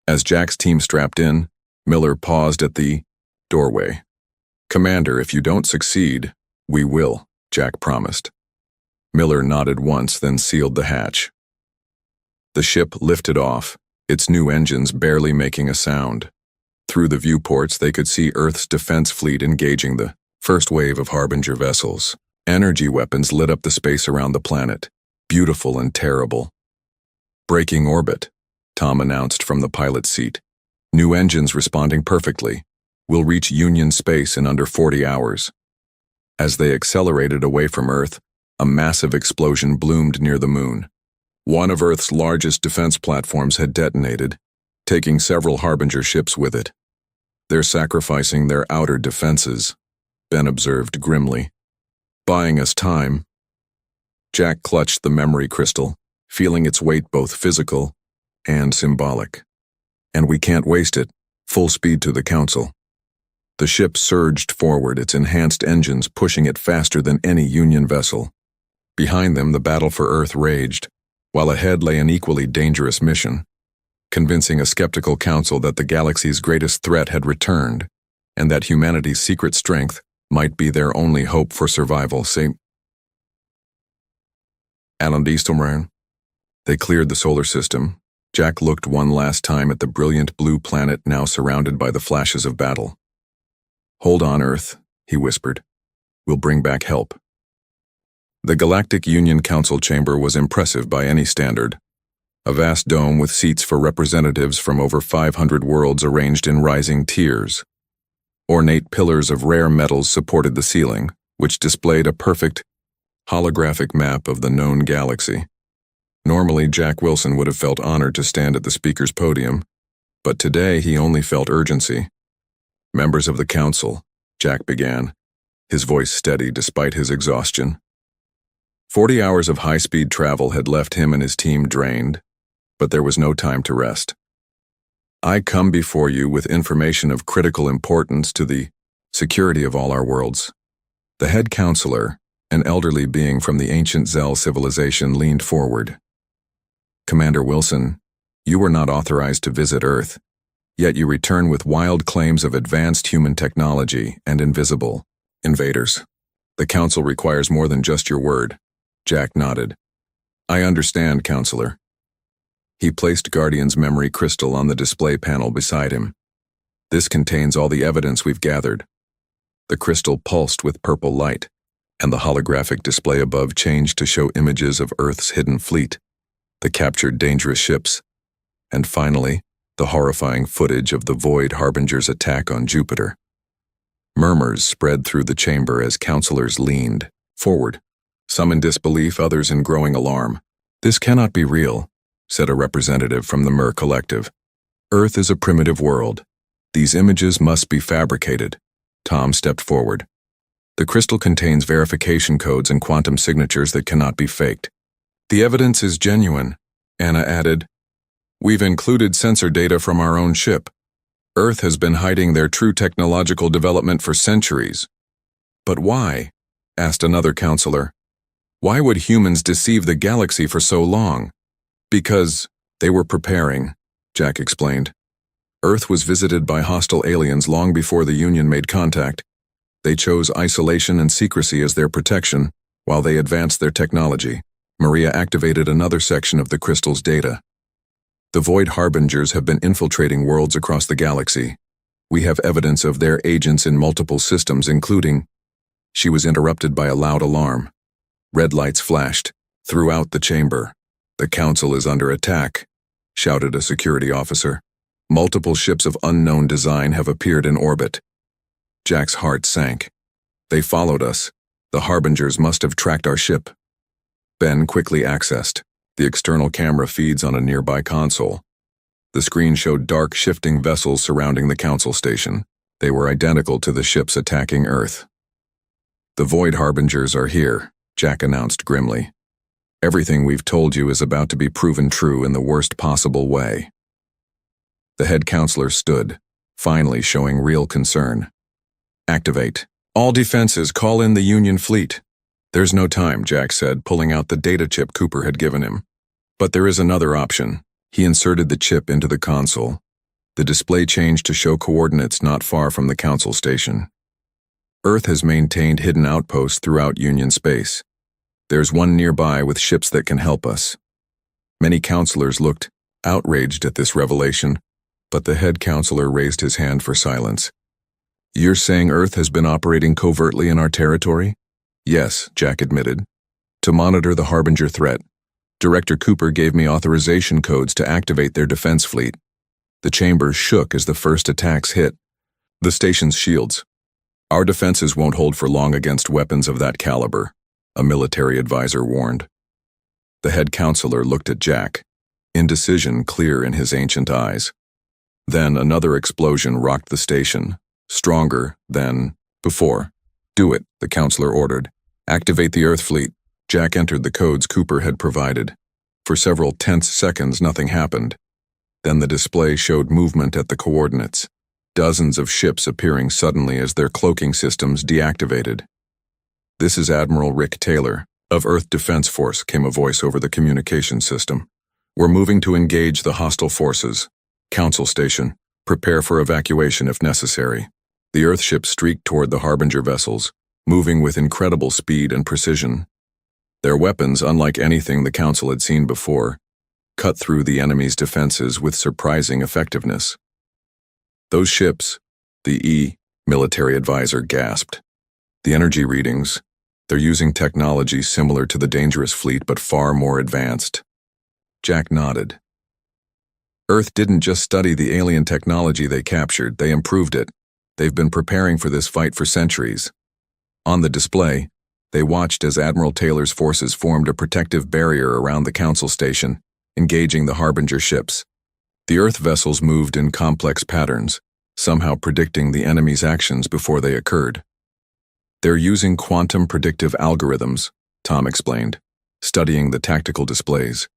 As Jack's team strapped in, Miller paused at the doorway. Commander, if you don't succeed, we will, Jack promised. Miller nodded once, then sealed the hatch. The ship lifted off, its new engines barely making a sound. Through the viewports, they could see Earth's defense fleet engaging the first wave of Harbinger vessels. Energy weapons lit up the space around the planet, beautiful and terrible. Breaking orbit, Tom announced from the pilot's seat. New engines responding perfectly. We'll reach Union space in under 40 hours. As they accelerated away from Earth, a massive explosion bloomed near the moon. One of Earth's largest defense platforms had detonated, taking several Harbinger ships with it. They're sacrificing their outer defenses, Ben observed grimly. Buying us time. Jack clutched the memory crystal, feeling its weight both physical and symbolic. And we can't waste it. Full speed to the Council. The ship surged forward, its enhanced engines pushing it faster than any Union vessel. Behind them, the battle for Earth raged, while ahead lay an equally dangerous mission, convincing a skeptical council that the galaxy's greatest threat had returned, and that humanity's secret strength might be their only hope for survival. They cleared the solar system. Jack looked one last time at the brilliant blue planet now surrounded by the flashes of battle. Hold on, Earth, he whispered. We'll bring back help. The Galactic Union Council chamber was impressive by any standard. A vast dome with seats for representatives from over 500 worlds arranged in rising tiers. Ornate pillars of rare metals supported the ceiling, which displayed a perfect, holographic map of the known galaxy. Normally, Jack Wilson would have felt honored to stand at the speaker's podium, but today he only felt urgency. Members of the Council, Jack began, his voice steady despite his exhaustion. 40 hours of high-speed travel had left him and his team drained, but there was no time to rest. I come before you with information of critical importance to the security of all our worlds. The head counselor, an elderly being from the ancient Zell civilization, leaned forward. Commander Wilson, you were not authorized to visit Earth, yet you return with wild claims of advanced human technology and invisible invaders. The Council requires more than just your word. Jack nodded. I understand, Counselor. He placed Guardian's memory crystal on the display panel beside him. This contains all the evidence we've gathered. The crystal pulsed with purple light, and the holographic display above changed to show images of Earth's hidden fleet, the captured dangerous ships, and finally, the horrifying footage of the Void Harbinger's attack on Jupiter. Murmurs spread through the chamber as counselors leaned forward, some in disbelief, others in growing alarm. This cannot be real, said a representative from the Mer Collective. Earth is a primitive world. These images must be fabricated. Tom stepped forward. The crystal contains verification codes and quantum signatures that cannot be faked. The evidence is genuine, Anna added. We've included sensor data from our own ship. Earth has been hiding their true technological development for centuries. But why? Asked another counselor. Why would humans deceive the galaxy for so long? Because they were preparing, Jack explained. Earth was visited by hostile aliens long before the Union made contact. They chose isolation and secrecy as their protection while they advanced their technology. Maria activated another section of the crystal's data. The Void Harbingers have been infiltrating worlds across the galaxy. We have evidence of their agents in multiple systems, including... She was interrupted by a loud alarm. Red lights flashed throughout the chamber. The Council is under attack, shouted a security officer. Multiple ships of unknown design have appeared in orbit. Jack's heart sank. They followed us. The Harbingers must have tracked our ship. Ben quickly accessed. The external camera feeds on a nearby console. The screen showed dark, shifting vessels surrounding the Council station. They were identical to the ships attacking Earth. The Void Harbingers are here, Jack announced grimly. Everything we've told you is about to be proven true in the worst possible way. The head counselor stood, finally showing real concern. Activate. All defenses, call in the Union fleet. There's no time, Jack said, pulling out the data chip Cooper had given him. But there is another option. He inserted the chip into the console. The display changed to show coordinates not far from the Council station. Earth has maintained hidden outposts throughout Union space. There's one nearby with ships that can help us. Many counselors looked outraged at this revelation, but the head counselor raised his hand for silence. You're saying Earth has been operating covertly in our territory? Yes, Jack admitted. To monitor the Harbinger threat, Director Cooper gave me authorization codes to activate their defense fleet. The chamber shook as the first attacks hit. The station's shields. Our defenses won't hold for long against weapons of that caliber, a military advisor warned. The head counselor looked at Jack, indecision clear in his ancient eyes. Then another explosion rocked the station, stronger than before. "Do it," the counselor ordered. "Activate the Earth fleet." Jack entered the codes Cooper had provided. For several tense seconds, nothing happened. Then the display showed movement at the coordinates, dozens of ships appearing suddenly as their cloaking systems deactivated. "This is Admiral Rick Taylor of Earth Defense Force," came a voice over the communication system. "We're moving to engage the hostile forces. Council station, prepare for evacuation if necessary." The Earthship streaked toward the Harbinger vessels, moving with incredible speed and precision. Their weapons, unlike anything the Council had seen before, cut through the enemy's defenses with surprising effectiveness. "Those ships," the military advisor gasped. "The energy readings, they're using technology similar to the dangerous fleet but far more advanced." Jack nodded. "Earth didn't just study the alien technology they captured, they improved it. They've been preparing for this fight for centuries." On the display, they watched as Admiral Taylor's forces formed a protective barrier around the Council station, engaging the Harbinger ships. The Earth vessels moved in complex patterns, somehow predicting the enemy's actions before they occurred. "They're using quantum predictive algorithms," Tom explained, studying the tactical displays.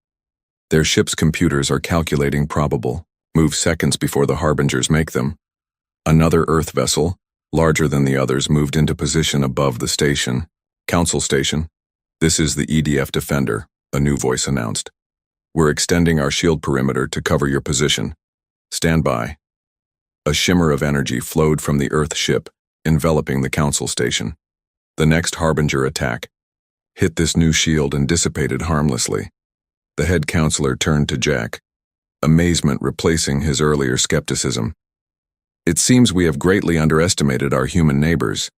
"Their ship's computers are calculating probable moves seconds before the Harbingers make them." Another Earth vessel, larger than the others, moved into position above the station. "Council station, this is the EDF Defender," a new voice announced. "We're extending our shield perimeter to cover your position. Stand by." A shimmer of energy flowed from the Earth ship, enveloping the Council station. The next Harbinger attack hit this new shield and dissipated harmlessly. The head counselor turned to Jack, amazement replacing his earlier skepticism. "It seems we have greatly underestimated our human neighbors."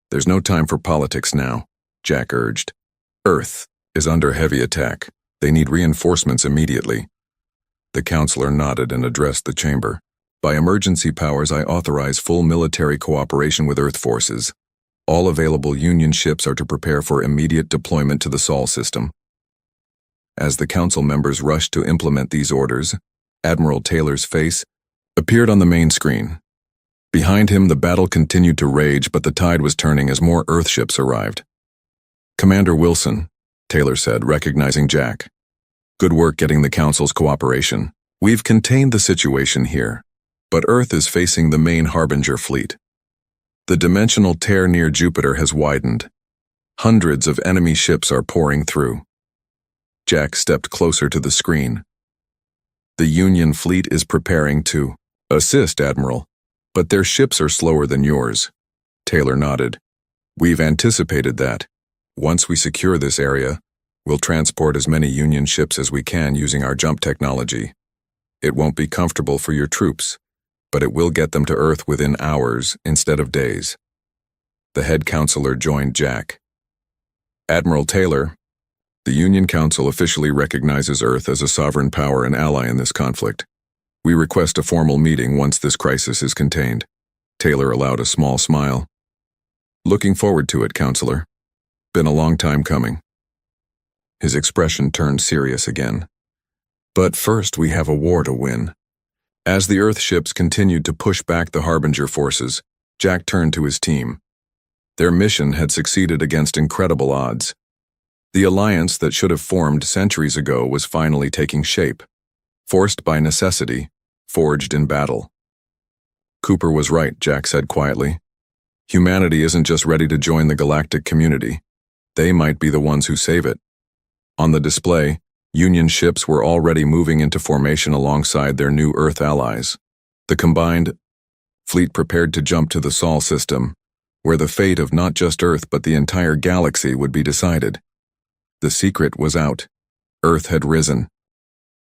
"There's no time for politics now," Jack urged. "Earth is under heavy attack. They need reinforcements immediately." The counselor nodded and addressed the chamber. "By emergency powers, I authorize full military cooperation with Earth forces. All available Union ships are to prepare for immediate deployment to the Sol system." As the council members rushed to implement these orders, Admiral Taylor's face appeared on the main screen. Behind him, the battle continued to rage, but the tide was turning as more Earthships arrived. "Commander Wilson," Taylor said, recognizing Jack. "Good work getting the Council's cooperation. We've contained the situation here, but Earth is facing the main Harbinger fleet. The dimensional tear near Jupiter has widened. Hundreds of enemy ships are pouring through." Jack stepped closer to the screen. "The Union fleet is preparing to assist, Admiral, but their ships are slower than yours." Taylor nodded. "We've anticipated that. Once we secure this area, we'll transport as many Union ships as we can using our jump technology. It won't be comfortable for your troops, but it will get them to Earth within hours instead of days." The head counselor joined Jack. "Admiral Taylor, the Union Council officially recognizes Earth as a sovereign power and ally in this conflict. We request a formal meeting once this crisis is contained." Taylor allowed a small smile. "Looking forward to it, Counselor. Been a long time coming." His expression turned serious again. "But first we have a war to win." As the Earth ships continued to push back the Harbinger forces, Jack turned to his team. Their mission had succeeded against incredible odds. The alliance that should have formed centuries ago was finally taking shape. Forced by necessity, forged in battle. "Cooper was right," Jack said quietly. "Humanity isn't just ready to join the galactic community. They might be the ones who save it." On the display, Union ships were already moving into formation alongside their new Earth allies. The combined fleet prepared to jump to the Sol system, where the fate of not just Earth but the entire galaxy would be decided. The secret was out. Earth had risen.